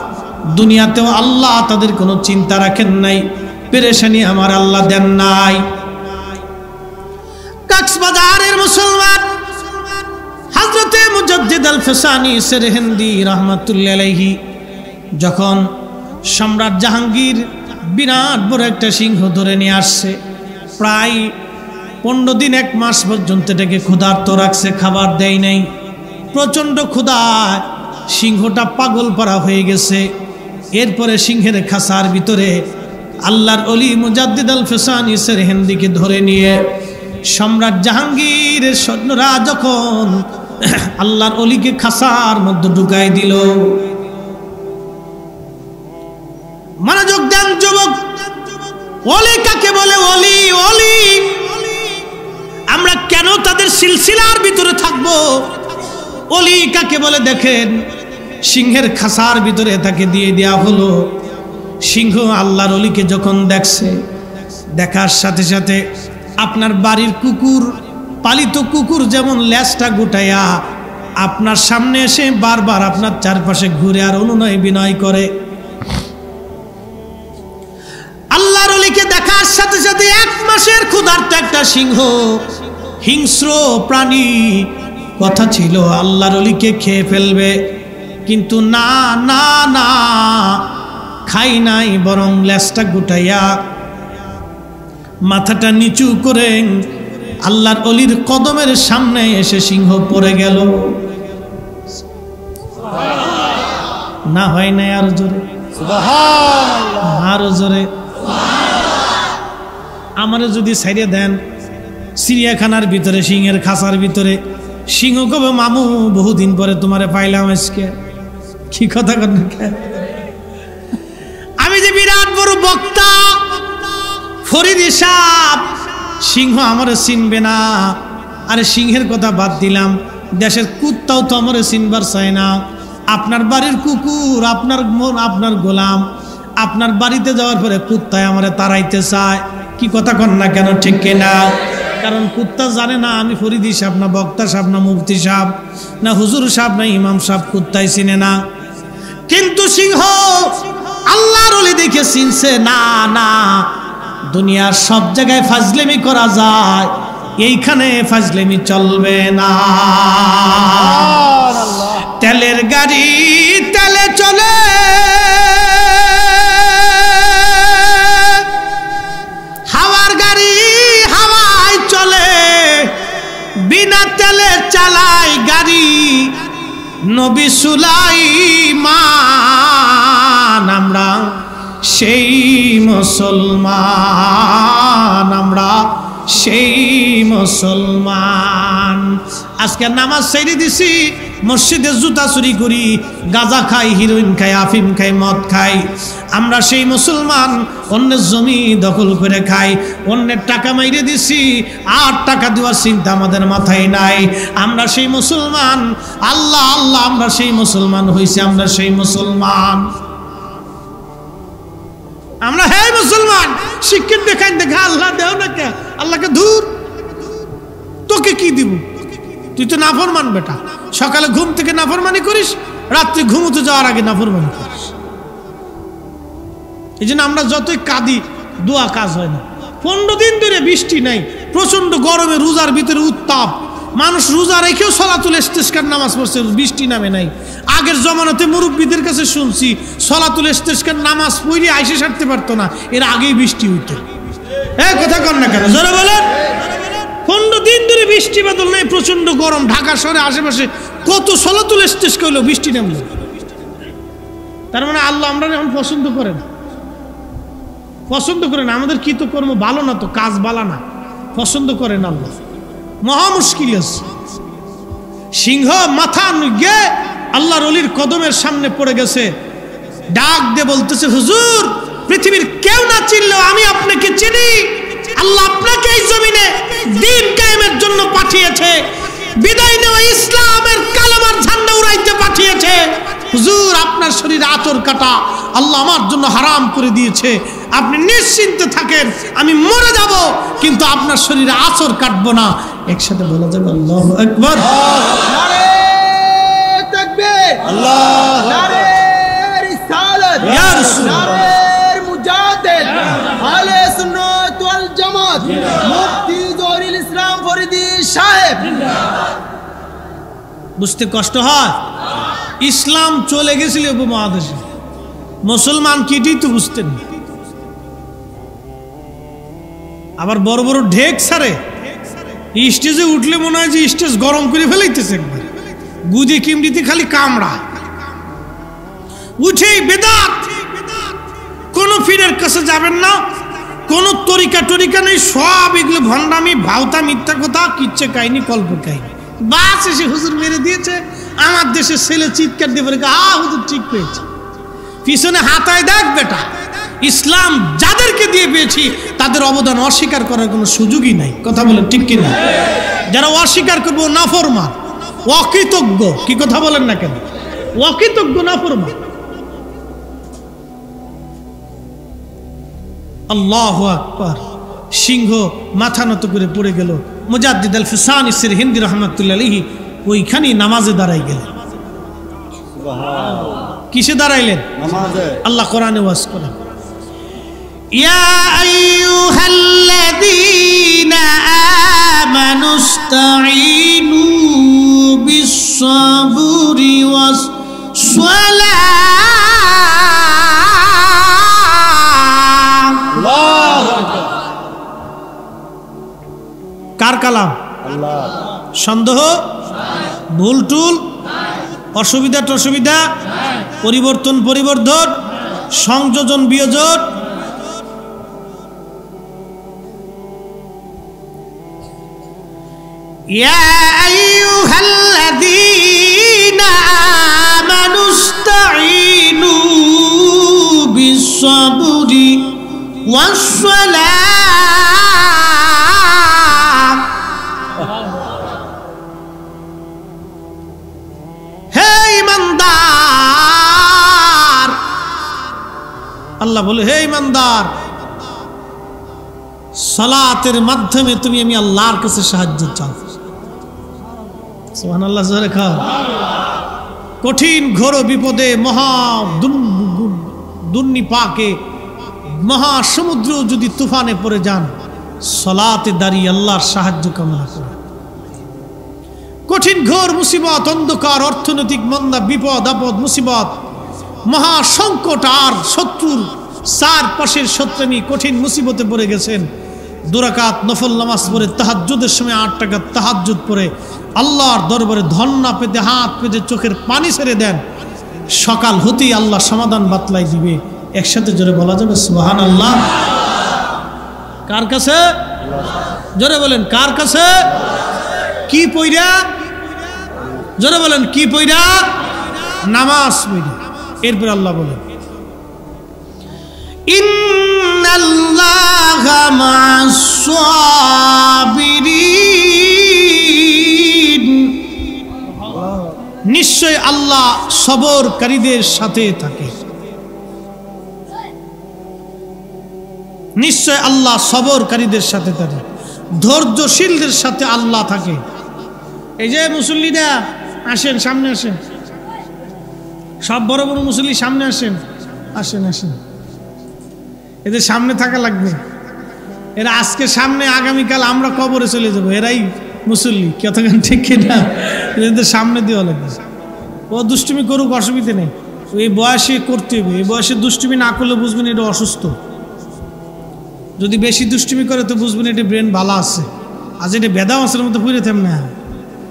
দুনিয়াতেও আল্লাহ তাদের কোনো চিন্তা রাখেন নাই, পেরেশানি আমার আল্লাহ দেন নাই। কক্সবাজারের মুসলমান হযরতে মুজাদ্দিদ আল ফেসানি সেরহিন্দি রহমাতুল্লাহ আলাইহি যখন সম্রাট জাহাঙ্গীর বিরাট বড় একটা সিংহ ধরে নিয়ে আসছে, প্রায় 15 দিন 1 মাস পর্যন্ত এটাকে ক্ষুধার্ত রাখছে, খাবার দেয় নাই। প্রচণ্ড ক্ষুধায় সিংহটা পাগল পারা হয়ে গেছে। এরপরে সিংহের খাঁচার ভিতরে আল্লাহর ওলি মুজাদ্দিদ আল ফেসানি সেরহিন্দিকে ধরে নিয়ে সম্রাট জাহাঙ্গীরের সৈন্যরা যখন আল্লাহর ওলিকে খাঁচার মধ্যে ঢুকাই দিল। মনোযোগ দেন যুবক, ওলি কাকে বলে? ওলি ওলি আমরা কেন তাদের সিলসিলার ভিতরে থাকবো? ওলি কাকে বলে দেখেন, সিংহের খাসার ভিতরে তাকে দিয়ে দেওয়া হলো। সিংহ আল্লাহর ওলিকে যখন দেখছে, দেখার সাথে সাথে আপনার বাড়ির কুকুর, পালিত কুকুর যেমন লেজটা গুটাইয়া আপনার সামনে এসে বারবার আপনার চারপাশে ঘুরে আর অনুনয় বিনয় করে, আল্লাহর ওলিকে দেখার সাথে সাথে 1 মাসের ক্ষুধার্ত একটা সিংহ, হিংস্র প্রাণী, কথা ছিল আল্লাহর ওলিকে খেয়ে ফেলবে, কিন্তু না না না, খাই নাই, বরং লেজটা গুটাইয়া মাথাটা নিচু করে আল্লাহর ওলির কদমের সামনে এসে সিংহ পড়ে গেল। না হয় নাই? আরো জোরে সুবহানাল্লাহ, আরো জোরে। আমারে যদি ছাইড়ে দেন চিড়িয়াখানার ভিতরে, সিংহের খাঁচার ভিতরে, সিংহ কবে মামু বহুদিন পরে তোমারে পাইলাম আজকে, কি কথা কন? আমি যে বিরাট বড় বক্তা ফরিদি সাহেব, সিংহ আমারে চিনবে না। আরে সিংহের কথা বাদ দিলাম, দেশের কুত্তাও তো আমারে চিনবার চায় না। আপনার বাড়ির কুকুর, আপনার গোলাম, আপনার বাড়িতে যাওয়ার পরে কুত্তায় আমারে তাড়াইতে চায়, কি কথা কন না কেন? ঠিক কিনা? কারণ কুত্তা জানে না আমি ফরিদি সাহেব না বক্তা সাহেব না মুফতি সাহেব না হুজুর সাহেব না ইমাম সাহেব, কুত্তাই চিনে না। কিন্তু সিংহ আল্লাহর ওলি দেখে চিনছে। না না, দুনিয়ার সব জায়গায় ফাজলেমি করা যায়, এইখানে ফাজলেমি চলবে না। তেলের গাড়ি তেলে চলে, হাওয়ার গাড়ি হাওয়ায় চলে, বিনা তেলে চালায় গাড়ি নবী সুলাইমান। আমরা সেই মুসলমান, আমরা সেই মুসলমান। আজকে নামাজ ছেড়ে দিছি, মসজিদে জুতা চুরি করি, গাঁজা খাই, হিরোইন খাই, আফিম খাই, মদ খাই। আমরা সেই মুসলমান, অন্যের জমি দখল করে খাই, অন্যের টাকা মাইরে দিছি, আর টাকা দেওয়ার চিন্তা আমাদের মাথায় নাই। আমরা সেই মুসলমান, আল্লাহ আল্লাহ, আমরা সেই মুসলমান হইছি, আমরা সেই মুসলমান। আমরা হে মুসলমান, শিক্ষিত দেখাই দেখা আল্লাহ দেও না কে? আল্লাহকে ধুর, তোকে কি দিব? তুই তো নাফরমান বেটা, সকালে ঘুম থেকে নাফরমানি করিস, রাত্রে ঘুমোতে যাওয়ার আগে নাফরমানি করিস। এই জন্য আমরা যতই কাঁদি, দোয়া কাজ হয় না। 15 দিন ধরে বৃষ্টি নাই, প্রচন্ড গরমে, রোজার ভিতরে উত্তাপ, মানুষ রোজা রেখেও সলাতুল ইস্তিসকার নামাজ পড়ছে, বৃষ্টি নামে নাই। আগের জমানাতে মুরব্বীদের কাছে শুনছি সলাতুল ইস্তিসকার নামাজ পড়ে আইসে সারতে পারতো না, এর আগেই বৃষ্টি হইতো। হ্যাঁ, কথা কন না কেন? জোরে বলেন। 15 দিন ধরে বৃষ্টি বাদল নাই, প্রচন্ড গরম, ঢাকা শহরে আশেপাশে কত সলাতুল ইস্তিসকা হইলো, বৃষ্টি নামলো। তার মানে আল্লাহ আমরা এখন পছন্দ করে না, পছন্দ করে না। আমাদের কি তো কর্ম ভালো না, তো কাজ ভালো না, পছন্দ করেন আল্লাহ। মহা মুশকিল আছে। সিংহ মাথা নুগে আল্লাহর ওলির কদমের সামনে পড়ে গেছে, ডাক দিয়ে বলতেছে, হুজুর, পৃথিবীর কেউ না চিনলেও আমি আপনাকে চিনি। আল্লাহ আপনাকে এই জমিনে দ্বীন কায়েমের জন্য পাঠিয়েছে, বিদায় নেওয়া ইসলামের কালেমার ঝান্ডা উড়াইতে পাঠিয়েছে। হুজুর, আপনার শরীরে আঁচড় কাটা আল্লাহ আমার জন্য হারাম করে দিয়েছে, আপনি নিশ্চিন্তে থাকেন, আমি মরে যাব কিন্তু আপনার শরীরে আঁচড় কাটবো না। একসাথে বলা যাবে আল্লাহু আকবার। নারে তাকবীর, আল্লাহ, নারে রিসালাত, ইয়া রাসূল, নারে মুজাহিদ, আহলে সুন্নাত ওয়াল জামাত, মুফতি জহুরুল ইসলাম ফরিদি সাহেব। বুঝতে কষ্ট হয়? ইসলাম চলে গেছিল উপমহাদেশে, মুসলমান কিটি তো বুঝতেন। আবার বড় বড় ঢেক ছাড়ে, স্টেজে উঠলে মনে হয় যে স্টেজ গরম করে ফেলাইতেছে, একবার গুদে কিমড়িতে খালি কামড়া উঠেই বেদাত। কোন পীরের কাছে যাবেন না, কোন তরিকা নেই, সব এগুলো ভণ্ডামি, ভাওতা, মিথ্যা কথা, কিচ্ছে কাহিনী, কল্প কাহিনী। বাস এসে হুজুর মেরে দিয়েছে, আমার দেশের ছেলে চিৎকার দিয়ে বলে, হুজুর ঠিক পেয়েছে। পিছনে হাতায় দেখ বেটা, ইসলাম যাদেরকে দিয়ে পেয়েছি তাদের অবদান অস্বীকার করার কোনো সুযোগই নাই। কথা বলেন ঠিক কিনা? যারা অস্বীকার করবো নাফরমান, অকৃতজ্ঞ, কি কথা বলেন না কেন? অকৃতজ্ঞ নাফরমান। আল্লাহু আকবার। সিংহ মাথা নত করে পড়ে গেল। মুজাদ্দিদ আল ফিসানি সিরহিন্দি রাহমাতুল্লাহ আলাইহি ওইখানেই নামাজে দাঁড়াই গেলেন। কিসে দাঁড়াইলেন? নামাজে। আল্লাহ কোরআনে ওয়াজ করেন, ইয়া আইয়ুহাল্লাযীনা আমানুস্তাঈনু বিস-সাবরি ওয়াস-সালাহ। কার কালাম? আল্লাহ। সন্দেহ, ভুল টুল, অসুবিধা টসুবিধা, পরিবর্তন পরিবর্ধন, সংযোজন বিয়োজন, ইয়া আইয়ুহাল্লাযীনা আমানুস্তাঈনু বিস-সাবরি ওয়াস-সালাহ। আল্লাহ বলে, হে ইমানদার, সালাতের মাধ্যমে তুমি আমি আল্লাহর কাছে সাহায্য চাও। সুবহানাল্লাহ, জোরে খাও। কঠিন ঘোর বিপদে, মহা দুর্নিপাকে, মহাসমুদ্র যদি তুফানে পড়ে যান, সালাতে দাঁড়িয়ে আল্লাহর সাহায্য কামনা করে। কঠিন ঘোর মুসিবত, অন্ধকার, অর্থনৈতিক মন্দা, বিপদ আপদ, মুসিবত, মহা সংকট আর শত্রুর চার পাশের শত্রুনি কঠিন মুসিবতে পড়ে গেছেন, 2 রাকাত নফল নামাজ পড়ে তাহাজ্জুদের সময় 8 টাকা তাহাজ্জুদ পড়ে আল্লাহর দরবারে ধন্না পেতে হাত পেতে চোখের পানি ছেড়ে দেন, সকাল হতেই আল্লাহ সমাধান বাতলাই দিবে। একসাথে জোরে বলা যাবে সুবহানাল্লাহ। কার কাছে? জোরে বলেন, কার কাছে? কি পইরা? জোরে বলেন, কি পইরা? নামাজ পইরা। এরপর আল্লাহ বলেন, ইন্নাল্লাহা মা'আস সাবিরিন। নিশ্চয় আল্লাহ সবরকারীদের সাথে থাকে। নিশ্চয় আল্লাহ সবরকারীদের সাথে থাকে, ধৈর্যশীলদের সাথে আল্লাহ থাকে। এই যে মুসল্লিরা আসেন, সামনে আসেন, সব বড় বড় মুসল্লি সামনে আসেন, আসেন আসেন। এদের সামনে থাকা লাগবে। এরা আজকে সামনে, আগামীকাল আমরা কবরে চলে যাবো, এরাই মুসল্লি। কতক্ষণ ঠিক কিনা? এদের সামনে দেওয়া লাগবে। ও দুষ্টুমি করুক, অসুবিধা নেই, এই বয়সে করতে হবে। এই বয়সে দুষ্টুমি না করলে বুঝবেন এটা অসুস্থ। যদি বেশি দুষ্টুমি করে তো বুঝবেন এটা ব্রেন ভালো আছে, আর যেটা বেদা মাছের মতো পুড়ে থাম না,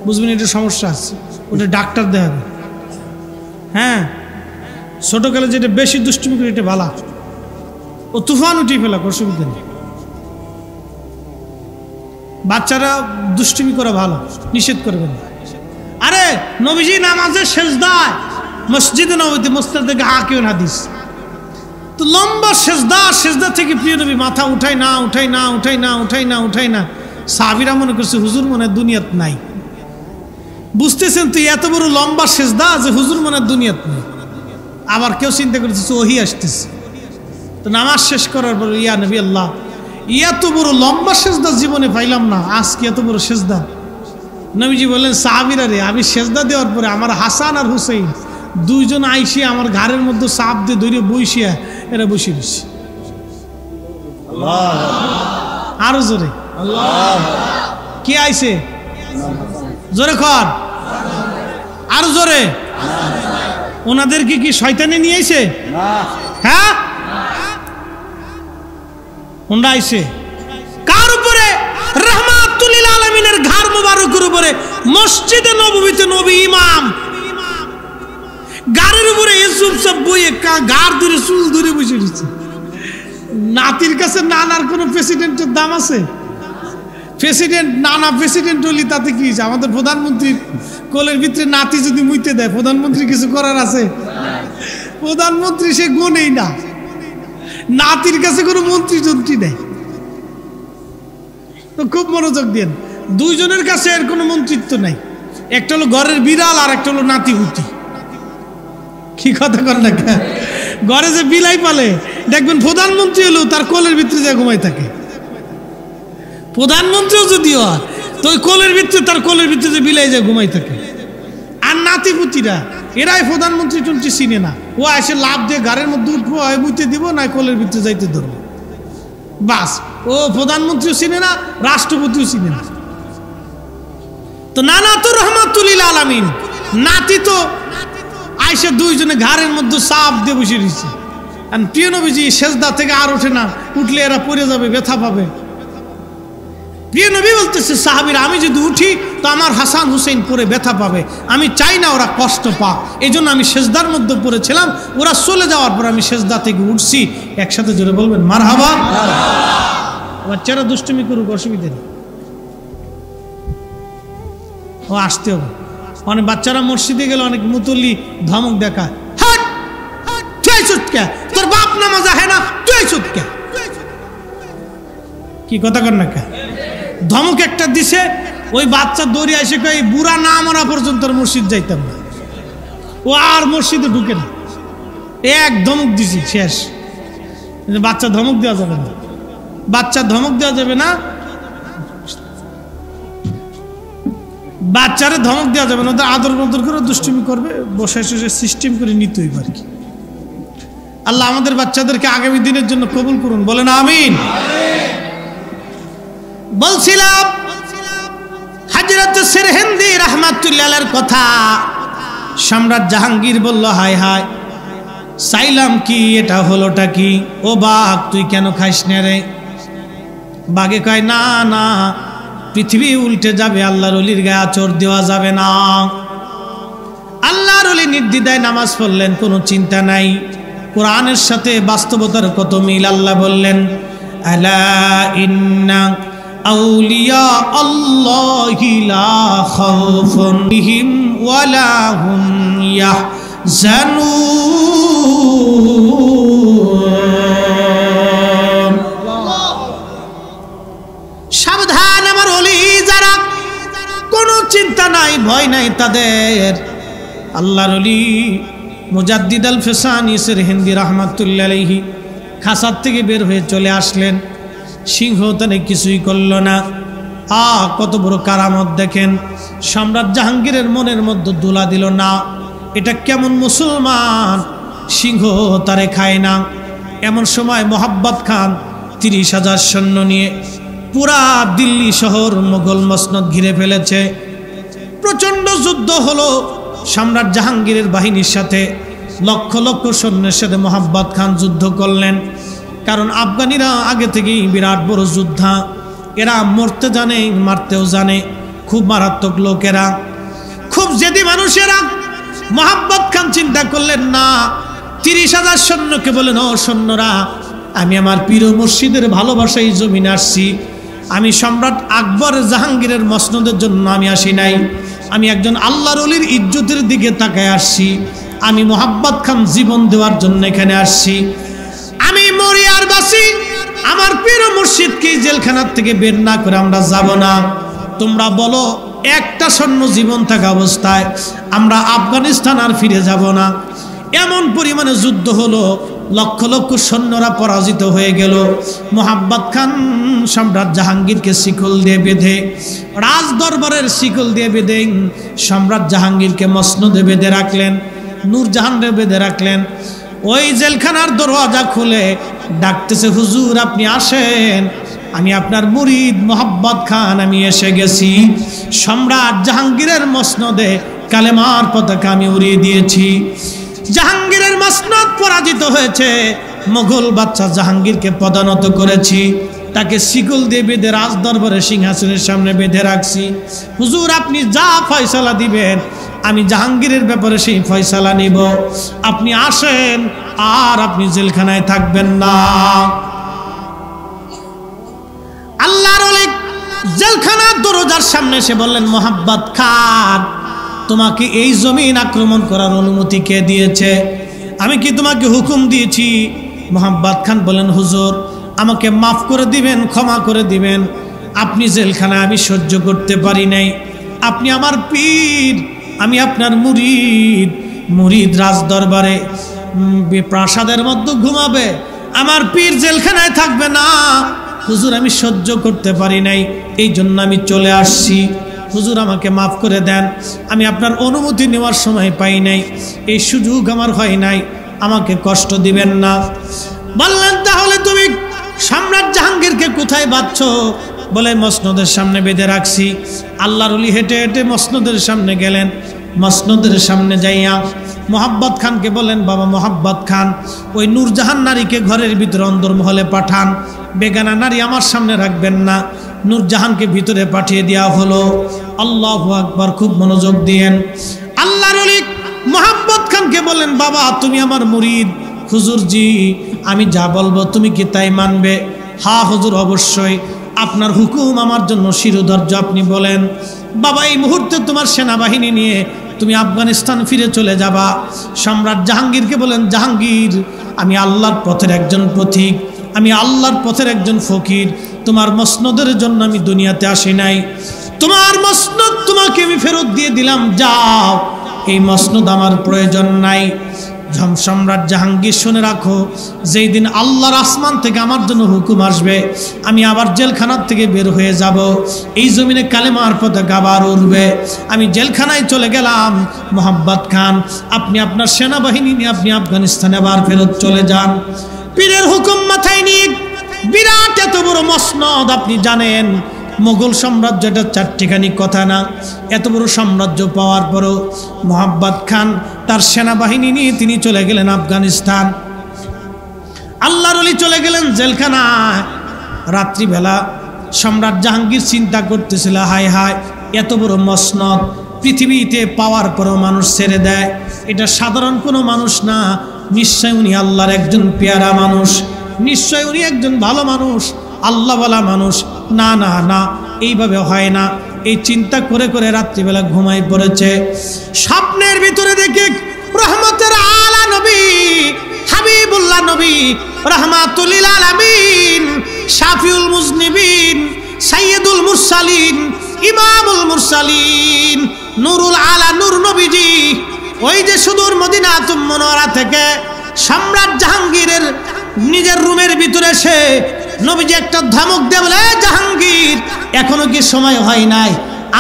বুঝবেন এটা সমস্যা আছে, ওটা ডাক্তার দেখাবে। হ্যাঁ, ছোটকালে যেটা বেশি দুষ্টুমি করে এটা ভালো, ও তুফান উঠিয়ে ফেলা, অসুবিধা নেই। বাচ্চারা দুষ্টুমি করা ভালো, নিষেধ করবেন। আরে নবীজি নামাজের সেজদায় মসজিদে নববীতে মুস্তাদে হাকিম হাদিস, তো লম্বা সেজদা, সেজদা থেকে প্রিয় নবী মাথা উঠাই না, উঠাই না, উঠাই না, উঠাই না, উঠাই না। সাহাবীরা মনে করছে হুজুর মনে দুনিয়াত নাই। বুঝতেছেন তো এত বড় লম্বা সেজদা যে হুজুর মনে দুনিয়াত নেই। আবার কেউ চিন্তা করতেছে ওহি আসতেছে, তো নামাজ শেষ করার পর, ইয়া নবী আল্লাহ, এত বড় লম্বা সেজদা জীবনে পাইলাম না, আজকে এত বড় সেজদা। নবীজি বললেন, সাহাবীরা রে, আমি সেজদা দেওয়ার পরে আমার হাসান আর হুসাইন দুইজন আইসি আমার ঘাড়ের মধ্যে চাপ দিয়ে ধরে বইসিয়া এরা বসে বসে। আরো জোরে কে আইছে? জোরে কর, আরো জোরে। ওনাদেরকে কি শয়তানে নিয়ে আইছে? হ্যাঁ, ওনারা আইছে কার উপরে? রাহমাতুল লিল আলামিনের ঘাড় মোবারকের উপরে, মসজিদে নববীতে নবী ইমাম গাড়ির উপরে ইউসুফ সব বইয়ে গাড় ধরে চুল ধরে বসে দিচ্ছে। নাতির কাছে নানার কোন প্রেসিডেন্টের দাম আছে? প্রেসিডেন্ট, নানা প্রেসিডেন্ট হলি তাতে কি? আমাদের প্রধানমন্ত্রীর কোলের ভিতরে নাতি যদি মুইতে দেয়, প্রধানমন্ত্রী কিছু করার আছে? প্রধানমন্ত্রী সে গুণেই না। নাতির কাছে কোনো মন্ত্রী যন্ত্রী নেই। তো খুব মনোযোগ দেন, দুইজনের কাছে এর কোনো মন্ত্রিত্ব নাই। একটা হলো ঘরের বিড়াল আর একটা হলো নাতিপুতি। কি কথা কর না, ঘরে যে বিলাই পালে দেখবেন প্রধানমন্ত্রী হলেও তার কোলের ভিতরে যে ঘুমাই থাকে। প্রধানমন্ত্রীও যদি হয় তো ওই কোলের ভিতরে তার কোলের ভিতরে যে বিলাই যে ঘুমাই থাকে। আর নাতিপুতিরা এরাই প্রধানমন্ত্রী টন্ত্রী চিনে না, ও এসে লাভ দিয়ে গাড়ির মধ্যে উঠবো, বুঝতে দিব না কোলের ভিতরে যাইতে ধরবো, বাস। ও প্রধানমন্ত্রীও চিনে না, রাষ্ট্রপতিও চিনে না। তো নানা তো রহমাতুল আলামিন, নাতি তো আইসে দুইজনে ঘাড়ের মধ্যে চাপ দিয়ে বসে রয়েছে। আর প্রিয় নবীজি সেজদা থেকে আর ওঠে না, উঠলে এরা পড়ে যাবে, ব্যথা পাবে। প্রিয় নবী বলতেছে সাহাবীরা, আমি যদি উঠি তো আমার হাসান হুসেন পরে ব্যথা পাবে, আমি চাই না ওরা কষ্ট পাক, এই জন্য আমি সেজদার মধ্যে পড়েছিলাম। ওরা চলে যাওয়ার পর আমি সেজদা থেকে উঠছি। একসাথে জোরে বলবেন মারহাবা। বাচ্চারা দুষ্টুমি করুক, অসুবিধা নেই, ও আসতে হবে। অনেক বাচ্চারা মসজিদে গেলে অনেক মুতল্লি ধমক দেখায়, হাট তুই চুটকে, তোর বাপ নামাজ আহে না, তুই চুটকে। কি কথা কর না, ধমক একটা দিছে, ওই বাচ্চা দৌড়ে এসে কই বুড়া না মরা পর্যন্ত মসজিদ যাইতাম না। ও আর মসজিদে ঢুকে না, এক ধমক দিছি, শেষ। বাচ্চা ধমক দেওয়া যাবে না, বাচ্চা ধমক দেওয়া যাবে না, বাচ্চারা ধমক দেওয়া যাবে না। ওদের আদর বদর করে দুষ্টুমি করবে, বসে বসে সিস্টেম করে নিতে হইবে আর কি। আল্লাহ আমাদের বাচ্চাদেরকে আগামী দিনের জন্য কবুল করুন, বলেন আমিন। বলছিলাম হযরত সিরহিন্দি রাহমাতুল্লাহ আলাইহির কথা। সম্রাট জাহাঙ্গীর বলল, হায় হায়, চাইলাম কি, এটা হলোটা কি? ও বাঘ, তুই কেন খাইস না রে? বাঘে কয়, না না, পৃথিবী উল্টে যাবে, আল্লাহর ওলির গায়ে আঁচড় দেওয়া যাবে না। আল্লাহর ওলি নির্দ্বিধায় নামাজ পড়লেন, কোনো চিন্তা নাই। কোরআনের সাথে বাস্তবতার কত মিল। আল্লাহ বললেন, আলা ইন্না আউলিয়া আল্লাহি লা খাউফুন বিহিম ওয়ালা হুম ইয়াহজানুন। সাবধান, আমার ওলি যারা, কোনো চিন্তা নাই, ভয় নাই তাদের। আল্লাহর ওলি মুজাদ্দিদ আল ফিসানি সিরহিন্দি রাহমাতুল্লাহ আলাইহি খাসার থেকে বের হয়ে চলে আসলেন। সিংহ তানে কিছুই করল না। কত বড় কারামত দেখেন। সম্রাট জাহাঙ্গীরের মনের মধ্যে দোলা দিল না, এটা কেমন মুসলমান, সিংহ তারে খায় না। এমন সময় মোহাব্বত খান 30,000 সৈন্য নিয়ে পুরা দিল্লি শহর মোগল মসনদ ঘিরে ফেলেছে। প্রচন্ড যুদ্ধ হলো সম্রাট জাহাঙ্গীরের বাহিনীর সাথে। লক্ষ লক্ষ সৈন্যের সাথে মোহাব্বত খান যুদ্ধ করলেন। কারণ আফগানিরা আগে থেকেই বিরাট বড় যোদ্ধা, এরা মরতে জানে, মারতেও জানে, খুব মারাত্মক লোকেরা, খুব জেদি মানুষেরা। মোহাব্বত খান চিন্তা করলেন না, 30,000 সৈন্যকে বলেন, ও সৈন্যরা, আমি আমার পীর মুর্শিদের ভালোবাসায় জমিনে আসছি। আমি সম্রাট আকবর জাহাঙ্গীরের মসনদের জন্য আমি আসি নাই, আমি একজন আল্লাহর ওলির ইজ্জতের দিকে তাকায় আসছি। আমি মোহাব্বত খান জীবন দেওয়ার জন্য এখানে আসছি। আমি মরি আর বাঁচি, আমার পীর মুর্শিদকে জেলখানার থেকে বের না করে আমরা যাব না। তোমরা বলো, একটা সৈন্য জীবন থাকা অবস্থায় আমরা আফগানিস্তান আর ফিরে যাব না। এমন পরিমাণে যুদ্ধ হলো, লক্ষ লক্ষ সৈন্যরা পরাজিত হয়ে গেল। মোহাব্বত খান সম্রাট জাহাঙ্গীরকে শিকল দিয়ে বেঁধে, রাজ দরবারের শিকল দিয়ে বেঁধে সম্রাট জাহাঙ্গীরকে মসনদে বেঁধে রাখলেন, নূরজাহানরে বেঁধে রাখলেন। ওই জেলখানার দরওয়াজা খুলে ডাকতেছে, হুজুর আপনি আসেন, আমি আপনার মুরিদ মোহাব্বত খান, আমি এসে গেছি। সম্রাট জাহাঙ্গীরের মসনদে কালেমার পতাকা আমি উড়িয়ে দিয়েছি। জাহাঙ্গীরের মসনদ পরাজিত হয়েছে, মোগল বাদশা জাহাঙ্গীরকে পদানত করেছি, তাকে শিকল দিয়ে বেঁধে রাজ দরবারের সিংহাসনের সামনে বেঁধে রাখছি। হুজুর আপনি যা ফয়সালা দিবেন, আমি জাহাঙ্গীরের ব্যাপারে সেই ফয়সালা নিব। আপনি আসেন, আর আপনি জেলখানায় থাকবেন না। আল্লাহর ওলি জেলখানার দরজার সামনে এসে বললেন, মোহাব্বত খান, তোমাকে এই জমিন আক্রমণ করার অনুমতি কে দিয়েছে? আমি কি তোমাকে হুকুম দিয়েছি? মোহাম্মদ খান বলেন, হুজুর আমাকে মাফ করে দিবেন, ক্ষমা করে দিবেন, আপনি জেলখানা আমি সহ্য করতে পারি নাই, আপনি আমার পীর, আমি আপনার মুরিদ, মুরিদ রাজ দরবারে প্রাসাদের মধ্যে ঘুমাবে, আমার পীর জেলখানায় থাকবে না, হুজুর আমি সহ্য করতে পারি নাই, এই জন্য আমি চলে আসছি, হুজুর আমাকে মাফ করে দেন, আমি আপনার অনুমতি নেওয়ার সময় পাই নাই, এই সুযোগ আমার হয় নাই, আমাকে কষ্ট দিবেন না। বললেন, তাহলে তুমি সম্রাট জাহাঙ্গীরকে কোথায় বাঁধছ? বলে, মসনদের সামনে বেঁধে রাখছি। আল্লাহর ওলি হেঁটে হেঁটে মসনদের সামনে গেলেন, মসনদের সামনে যাইয়া মোহাম্মদ খানকে বলেন, বাবা মোহাম্মদ খান, ওই নূরজাহান নারীকে ঘরের ভিতরে অন্দরমহলে পাঠান, বেগানা নারী আমার সামনে রাখবেন না। নূরজাহানকে ভিতরে পাঠিয়ে দেওয়া হলো। আল্লাহু আকবার, খুব মনোযোগ দিয়েন। আল্লাহর ওলি মোহাম্মদ খানকে বলেন, বাবা তুমি আমার মুরিদ। হুজুর জি, আমি যা বলবো তুমি কি তাই মানবে? হ্যাঁ হুজুর অবশ্যই, আপনার হুকুম আমার জন্য শিরোধার্য, আপনি বলেন। বাবা এই মুহূর্তে তোমার সেনাবাহিনী নিয়ে তুমি আফগানিস্তান ফিরে চলে যাবা। সম্রাট জাহাঙ্গীরকে বলেন, জাহাঙ্গীর আমি আল্লাহর পথের একজন পথিক, আমি আল্লাহর পথের একজন ফকির, তোমার মসনদের জন্য আমি দুনিয়াতে আসি নাই, তোমার মসনদ তোমাকে আমি ফেরত দিয়ে দিলাম, যাও, এই মসনদ আমার প্রয়োজন নাই। সম্রাট জাহাঙ্গীর শুনে রাখো, যেই দিন আল্লাহর আসমান থেকে আমার জন্য হুকুম আসবে, আমি আবার জেলখানার থেকে বের হয়ে যাব, এই জমিনে কালেমার পতাকা আবার উড়বে। আমি জেলখানায় চলে গেলাম। মোহাম্মদ খান, আপনি আপনার সেনাবাহিনী নিয়ে আপনি আফগানিস্তানে আবার ফেরত চলে যান। পীরের হুকুম মাথায় নিয়ে বিরাট এত বড় মসনদ, আপনি জানেন মোগল সাম্রাজ্য এটা চারটিখানি কথা না, এত বড় সাম্রাজ্য পাওয়ার পরও মোহাম্মদ খান তার সেনাবাহিনী নিয়ে তিনি চলে গেলেন আফগানিস্তান। আল্লাহর ওলি চলে গেলেন জেলখানায়। রাত্রিবেলা সম্রাট জাহাঙ্গীর চিন্তা করতেছিল, হায় হায় এত বড় মসনদ পৃথিবীতে পাওয়ার পরও মানুষ ছেড়ে দেয়, এটা সাধারণ কোনো মানুষ না, নিশ্চয় উনি আল্লাহর একজন পেয়ারা মানুষ, নিশ্চয় উনি একজন ভালো মানুষ, আল্লাহওয়ালা মানুষ। না না না, এইভাবে হয় না। এই চিন্তা করে করে রাত্রিবেলা ঘুমাই পড়েছে। স্বপ্নের ভিতরে দেখে রহমতের আলা নবী, হাবিবুল্লাহ নবী, রাহমাতুল লিল আলামিন, শাফিউল মুজনিবিন, সাইয়্যিদুল মুরসালিন, ইমামুল মুরসালিন, নূরুল আলা নূর নবীজি, ওই যে সুদূর মদিনাতুল মুনাওয়ারা থেকে সম্রাট জাহাঙ্গীরের নিজের রুমের ভিতরে এসে নবীজি একটা ধমক দিয়ে বলে, জাহাঙ্গীর এখনো কি সময় হয় নাই?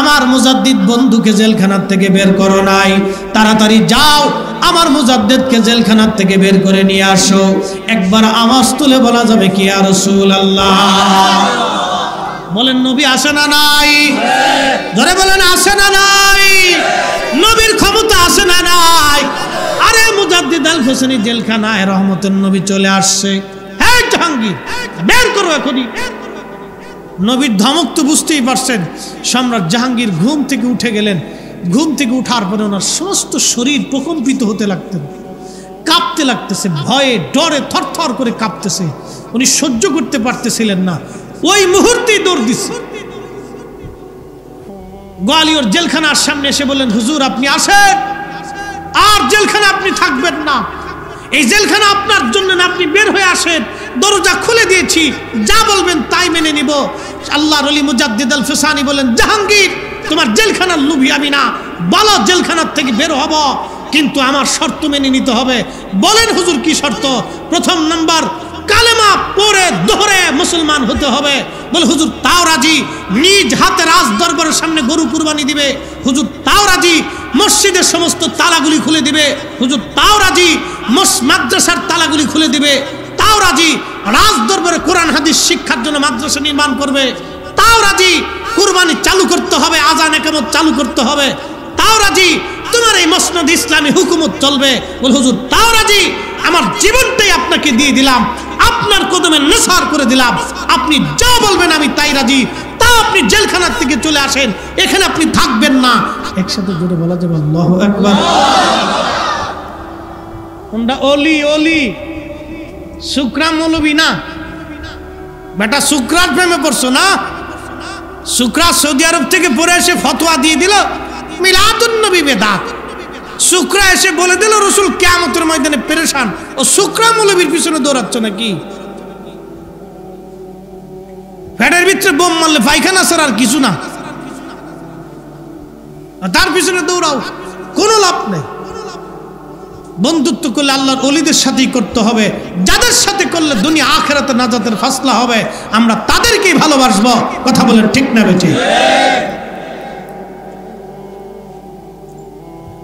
আমার মুজাদ্দিদ বন্ধুকে জেলখানার থেকে বের করো নাই, তাড়াতাড়ি যাও আমার মুজাদ্দিদকে জেলখানার থেকে বের করে নিয়ে আসো। একবার আওয়াজ তুলে বলা যাবে কি ইয়া রাসূলুল্লাহ? বলেন নবী আসে না নাই? ধরে বলেন আসে না নাই? নবীর ক্ষমতা আসে না নাই? আরে মুজাদ্দিদ আল হোসেনি জেলখানায়, রহমতের নবী চলে আসছে। হ্যাঁ জাহাঙ্গীর বের করো এখনই। নবীর ধমক তো বুঝতেই পারছেন। সম্রাট জাহাঙ্গীর ঘুম থেকে উঠে গেলেন। ঘুম থেকে উঠার পরে ওনার সমস্ত শরীর প্রকম্পিত হতে লাগতেন, কাঁপতে লাগতেছে, ভয়ে ডরে থরথর করে কাঁপতেছে। উনি সহ্য করতে পারতেছিলেন না, ওই মুহূর্তেই দৌড় দিচ্ছে। গোয়ালিয়র জেলখানার সামনে এসে বললেন, হুজুর আপনি আসেন, আর জেলখানা আপনি থাকবেন না, এই জেলখানা আপনার জন্য না, আপনি বের হয়ে আসেন, দরজা খুলে দিয়েছি, যা বলবেন তাই মেনে নিব। আল্লাহর ওলি মুজাদ্দিদ আল ফিসানি বলেন, জাহাঙ্গীর তোমার জেলখানার লুভি আমি না, বলো জেলখানার থেকে বের হব, কিন্তু আমার শর্ত মেনে নিতে হবে। বলেন হুজুর কি শর্ত? প্রথম নাম্বার, কালেমা পড়ে দোহরে মুসলমান হতে হবে। বলে হুজুর তাও রাজি, নিজ হাতে রাজ দরবারের সামনে গরু কুরবানি দিবে। হুজুর তাও রাজি, মসজিদের সমস্ত তালাগুলি খুলে দিবে। হুজুর তাও রাজি, মাদ্রাসার তালাগুলি খুলে দিবে। তাও রাজি, রাজ দরবারে কোরআন হাদিস শিক্ষার জন্য মাদ্রাসা নির্মাণ করবে। তাও রাজি, কুরবানি চালু করতে হবে, আযান ইকামত চালু করতে হবে। তাও রাজি, তোমার এই মসনদ ইসলামী হুকুমত চলবে। বল হুজুর তাও রাজি, আমার জীবনটাই আপনাকে দিয়ে দিলাম, আপনার কদমে নেসার করে দিলাম, আপনি যা বলবেন আমি তাই রাজি। তা আপনি জেলখানার থেকে চলে আসেন, এখানে আপনি থাকবেন না। একসাথে জোরে বলা যাবে আল্লাহু আকবার। কোনটা ওলি? ওলি শুকরা মৌলবী না বেটা, শুকরার প্রেমে পড়ছো না? শুকরা সৌদি আরব থেকে পড়ে এসে ফতোয়া দিয়ে দিল মিলাদুন নবী বেদাত। শুকরা এসে বলে দিল রসুল কিয়ামতের ময়দানে পেরেশান, ও শুকরা মৌলবীর পিছনে দৌড়াচ্ছ নাকি? ফ্যাটের ভিতরে বোম মারলে পায়খানা ছাড়া আর কিছু না, তার পিছনে দৌড়াও, কোনো লাভ নেই। বন্ধুত্ব করলে আল্লাহর ওলিদের সাথেই করতে হবে, যাদের সাথে করলে দুনিয়া আখিরাতে নাজাতের ফাসলা হবে, আমরা তাদেরকেই ভালোবাসবো। কথা বলেন ঠিক না বেঠিক?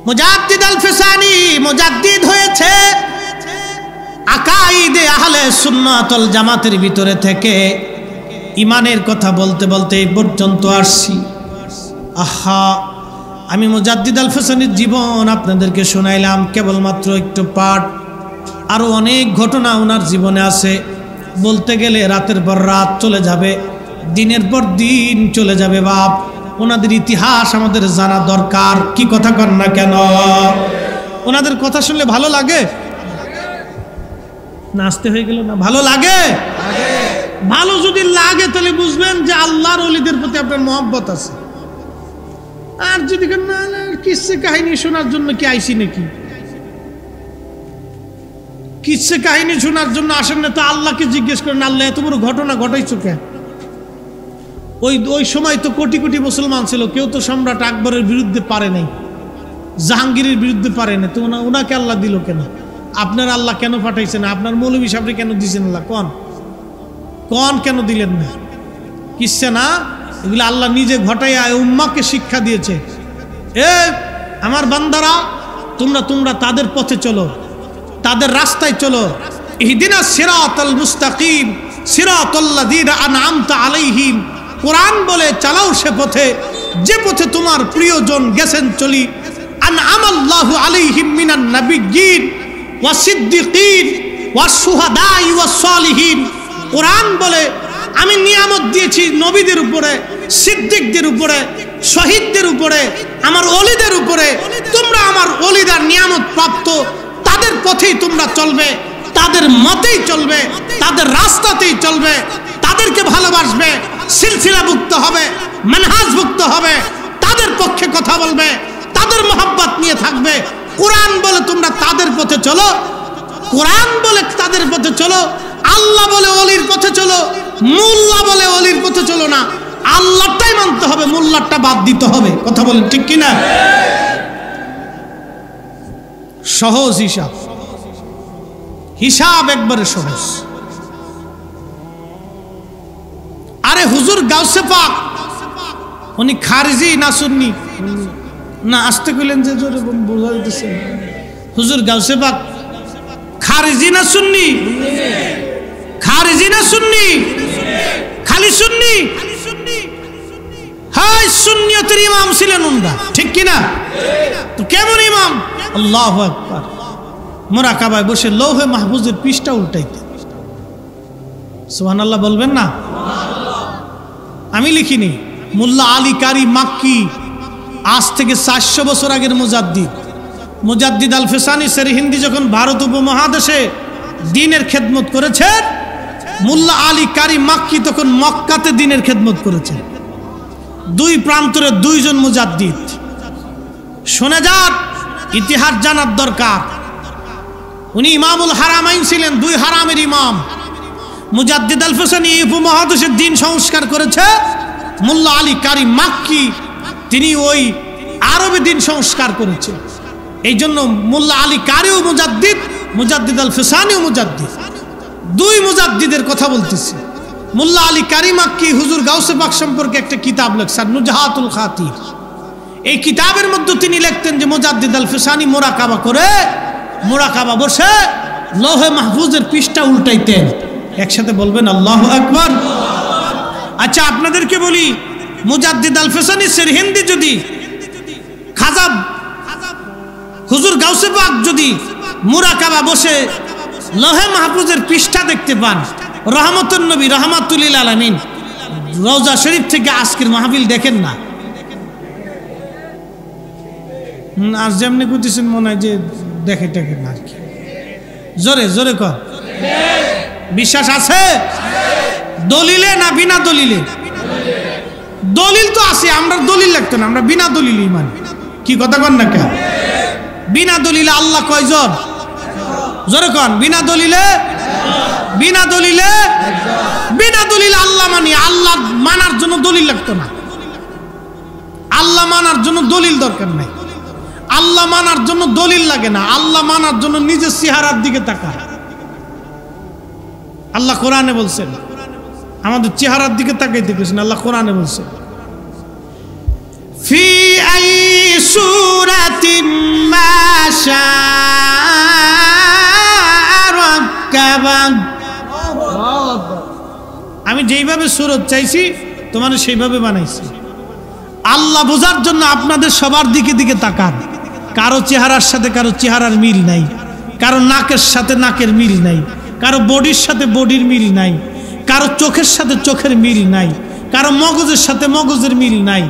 মুজাদ্দিদ আল ফিসানি মুজাদ্দিদ হয়েছে আকাইদে আহলে সুন্নাত ওয়াল জামাতের ভিতরে থেকে। ইমানের কথা বলতে বলতে এই পর্যন্ত আসছি। আহা, আমি মুজাদ্দিদ আল ফিসানির জীবন আপনাদেরকে শোনাইলাম কেবলমাত্র একটু পাঠ, আরো অনেক ঘটনা ওনার জীবনে আছে। বলতে গেলে রাতের পর রাত চলে যাবে, দিনের পর দিন চলে যাবে। বাপ, ওনাদের ইতিহাস আমাদের জানা দরকার। কি কথা কর না কেন? ওনাদের কথা শুনলে ভালো লাগে না? আসতে হয়ে গেল না? ভালো লাগে? ভালো যদি লাগে তাহলে বুঝবেন যে আল্লাহর ওলিদের প্রতি আপনার মহব্বত আছে। আর যদি না, কিসে কাহিনী শোনার জন্য কি আইসি নাকি? কিসে কাহিনী শোনার জন্য আসেন না তো আল্লাহকে জিজ্ঞেস করেন, আল্লাহ এত বড় ঘটনা ঘটাইছো কেন? ওই সময় তো কোটি কোটি মুসলমান ছিল, কেউ তো সম্রাট আকবরের বিরুদ্ধে পারে নাই, জাহাঙ্গীরের বিরুদ্ধে পারে না, তো ওনাকে আল্লাহ দিল কেন? আপনার আল্লাহ কেন পাঠাইছেন? আপনার মৌলভী সাহেবরে কেন দিয়েছেন আল্লাহ? কন কেন দিলেন না? কিসে না, এগুলো আল্লাহ নিজে ঘটাইয়া উম্মাকে শিক্ষা দিয়েছে। এ আমার বান্দারা, তোমরা তাদের পথে চলো, তাদের রাস্তায় চলো। ইহদিনাস সিরাতাল মুস্তাকিম সিরাতাল্লাযীনা আনআমতা আলাইহিম। কোরআন বলে চালাও সে পথে, যে পথে তোমার প্রিয়জন গেছেন চলি। আনআমাল্লাহু আলাইহিম মিনান নাবিয়্যিন ওয়াস সিদ্দিকিন ওয়াস শুহাদাই ওয়াস সালিহিন। কোরআন বলে আমি নিয়ামত দিয়েছি নবীদের উপরে, সিদ্দিকদের উপরে, শহীদদের উপরে, আমার ওলিদের উপরে। তোমরা আমার ওলিদার নিয়ামত প্রাপ্ত, তাদের পথেই তোমরা চলবে, তাদের মতেই চলবে, তাদের রাস্তাতেই চলবে, তাদেরকে ভালোবাসবে, সিলসিলাভুক্ত হবে, মানহাজভুক্ত হবে, তাদের পক্ষে কথা বলবে, তাদের মহব্বত নিয়ে থাকবে। কোরআন বলে তোমরা তাদের পথে চলো, কোরআন বলে তাদের পথে চলো। আল্লাহ বলে ওলির পথে চলো, মোল্লা বলে ওলির পথে চলো না। আল্লাহটাই মানতে হবে, মোল্লাটা বাদ দিতে হবে। কথা বলেন ঠিক কিনা? সহজ হিসাব একবারে সহজ। আরে হুজুর গাউসে পাক উনি খারিজি না সুন্নি? না, আসতে কইলেন যে জোরে বোঝা দিতেছে। হুজুর গাউসে পাক খারিজি না সুন্নি? খারিজি না সুন্নি? খালি সুন্নি? হাই, সুন্নিয়তের ইমাম ছিলেন উনরা, ঠিক কিনা? তো কেমন ইমাম? আল্লাহু আকবার। মুরাকাবায় বসে লৌহে মাহফুজের পৃষ্ঠা উল্টাইতে। সুবহানাল্লাহ বলবেন না? আমি লিখিনি। মোল্লা আলী কারি মাক্কি, আজ থেকে 400 বছর আগের মুজাদ্দিদ আল ফিসানি সেরহিন্দি যখন ভারত উপমহাদেশে দ্বীনের খেদমত করেছেন, মোল্লা আলী কারি মাক্কি তখন মক্কাতে দ্বীনের খেদমত করেছেন। দুই প্রান্তরে দুইজন মুজাদ্দিদ। শোনা যাক, ইতিহাস জানার দরকার। উনি ইমামুল হারামাইন ছিলেন, দুই হারামের ইমাম। মুজাদ্দিদ আল ফিসানি উপমহাদেশের দ্বীন সংস্কার করেছে, মোল্লা আলী কারি মাক্কি তিনি ওই আরবে দ্বীন সংস্কার করেছে। এই জন্য মোল্লা আলী কারিও মুজাদ্দিদ, মুজাদ্দিদ আল ফিসানিও মুজাদ্দিদ। দুই মুজাদ্দিদের কথা বলতেছি। মোল্লা আলী কারি মাক্কি হুজুর গাউসে পাক সম্পর্কে একটা কিতাব লেখছেন, নুজহাতুল খাতির। এই কিতাবের মধ্যে তিনি লিখতেন যে মুজাদ্দিদ আল ফিসানি মুরাকাবা করে, মুরাকাবা বসে লৌহে মাহফুজের পৃষ্ঠা উল্টাইতেন। একসাথে বলবেন আল্লাহু আকবার। আচ্ছা, আপনাদেরকে বলি, মুজাদ্দিদ আল ফিসানি সেরহিন্দি যদি খাজা হুজুর গাউসে পাক যদি মুরাকাবা বসে লৌহে মাহফুজের পৃষ্ঠা দেখতে পান, রহমতুন নবী রহমাতুল লিল আলামিন রওজা শরীফ থেকে আজকের মাহফিল দেখেন না। আজ যেমনি করতেছেন মনে হয় যে দেখে না আর কি। জোরে জোরে কর। বিশ্বাস আছে? দলিলে না বিনা দলিলে? দলিল তো আছে, আমরা দলিল লাগতো না, আমরা বিনা দলিলই মানি। কি কথা কন না কেন? বিনা দলিলে আল্লাহ কয়জন? জোরে কোন বিনা দলিলে বিনা দলিলে বিনা দলিলে আল্লাহ মানি। আল্লাহ মানার জন্য দলিল লাগতো না। আল্লাহ মানার জন্য দলিল দরকার নাই। আল্লাহ মানার জন্য দলিল লাগে না। আল্লাহ মানার জন্য নিজের চেহারার দিকে তাকায়। আল্লাহ কোরআনে বলছেন, আমাদের চেহারার দিকে তাকাইতে গেছেন। আল্লাহ কোরআনে বলছেন ফি আই সূরাতিন মা শাআ রাক্কাবা। আমি যেইভাবে সূরত চাইছি তোমার সেইভাবে বানাইছি। আল্লাহ বোঝার জন্য আপনাদের সবার দিকে দিকে তাকান। কারো চেহারার সাথে কারো চেহারার মিল নাই, কারো নাকের সাথে নাকের মিল নাই, কারো বডির সাথে বডির মিল নাই, কারো চোখের সাথে চোখের মিল নাই, কারো মগজের সাথে মগজের মিল নাই,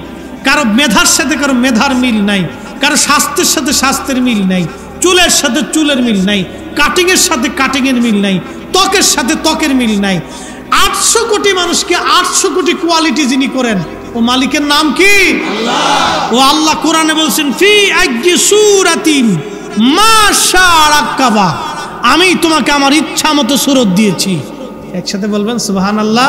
কারো মেধার সাথে কারো মেধার মিল নাই, কারো স্বাস্থ্যের সাথে স্বাস্থ্যের মিল নাই, চুলের সাথে চুলের মিল নাই, কাটিং এর সাথে কাটিং এর মিল নাই, ত্বকের সাথে ত্বকের মিল নাই। 800 কোটি মানুষকে 800 কোটি কোয়ালিটি যিনি করেন ও মালিকের নাম কি? আল্লাহ। ও আল্লাহ কোরআনে বলছেন ফি আইয়ি সূরাতিন মা শাআ রাক্কাবা। আমি তোমাকে আমার ইচ্ছা মতো সূরত দিয়েছি। একসাথে বলবেন সুবহানাল্লাহ।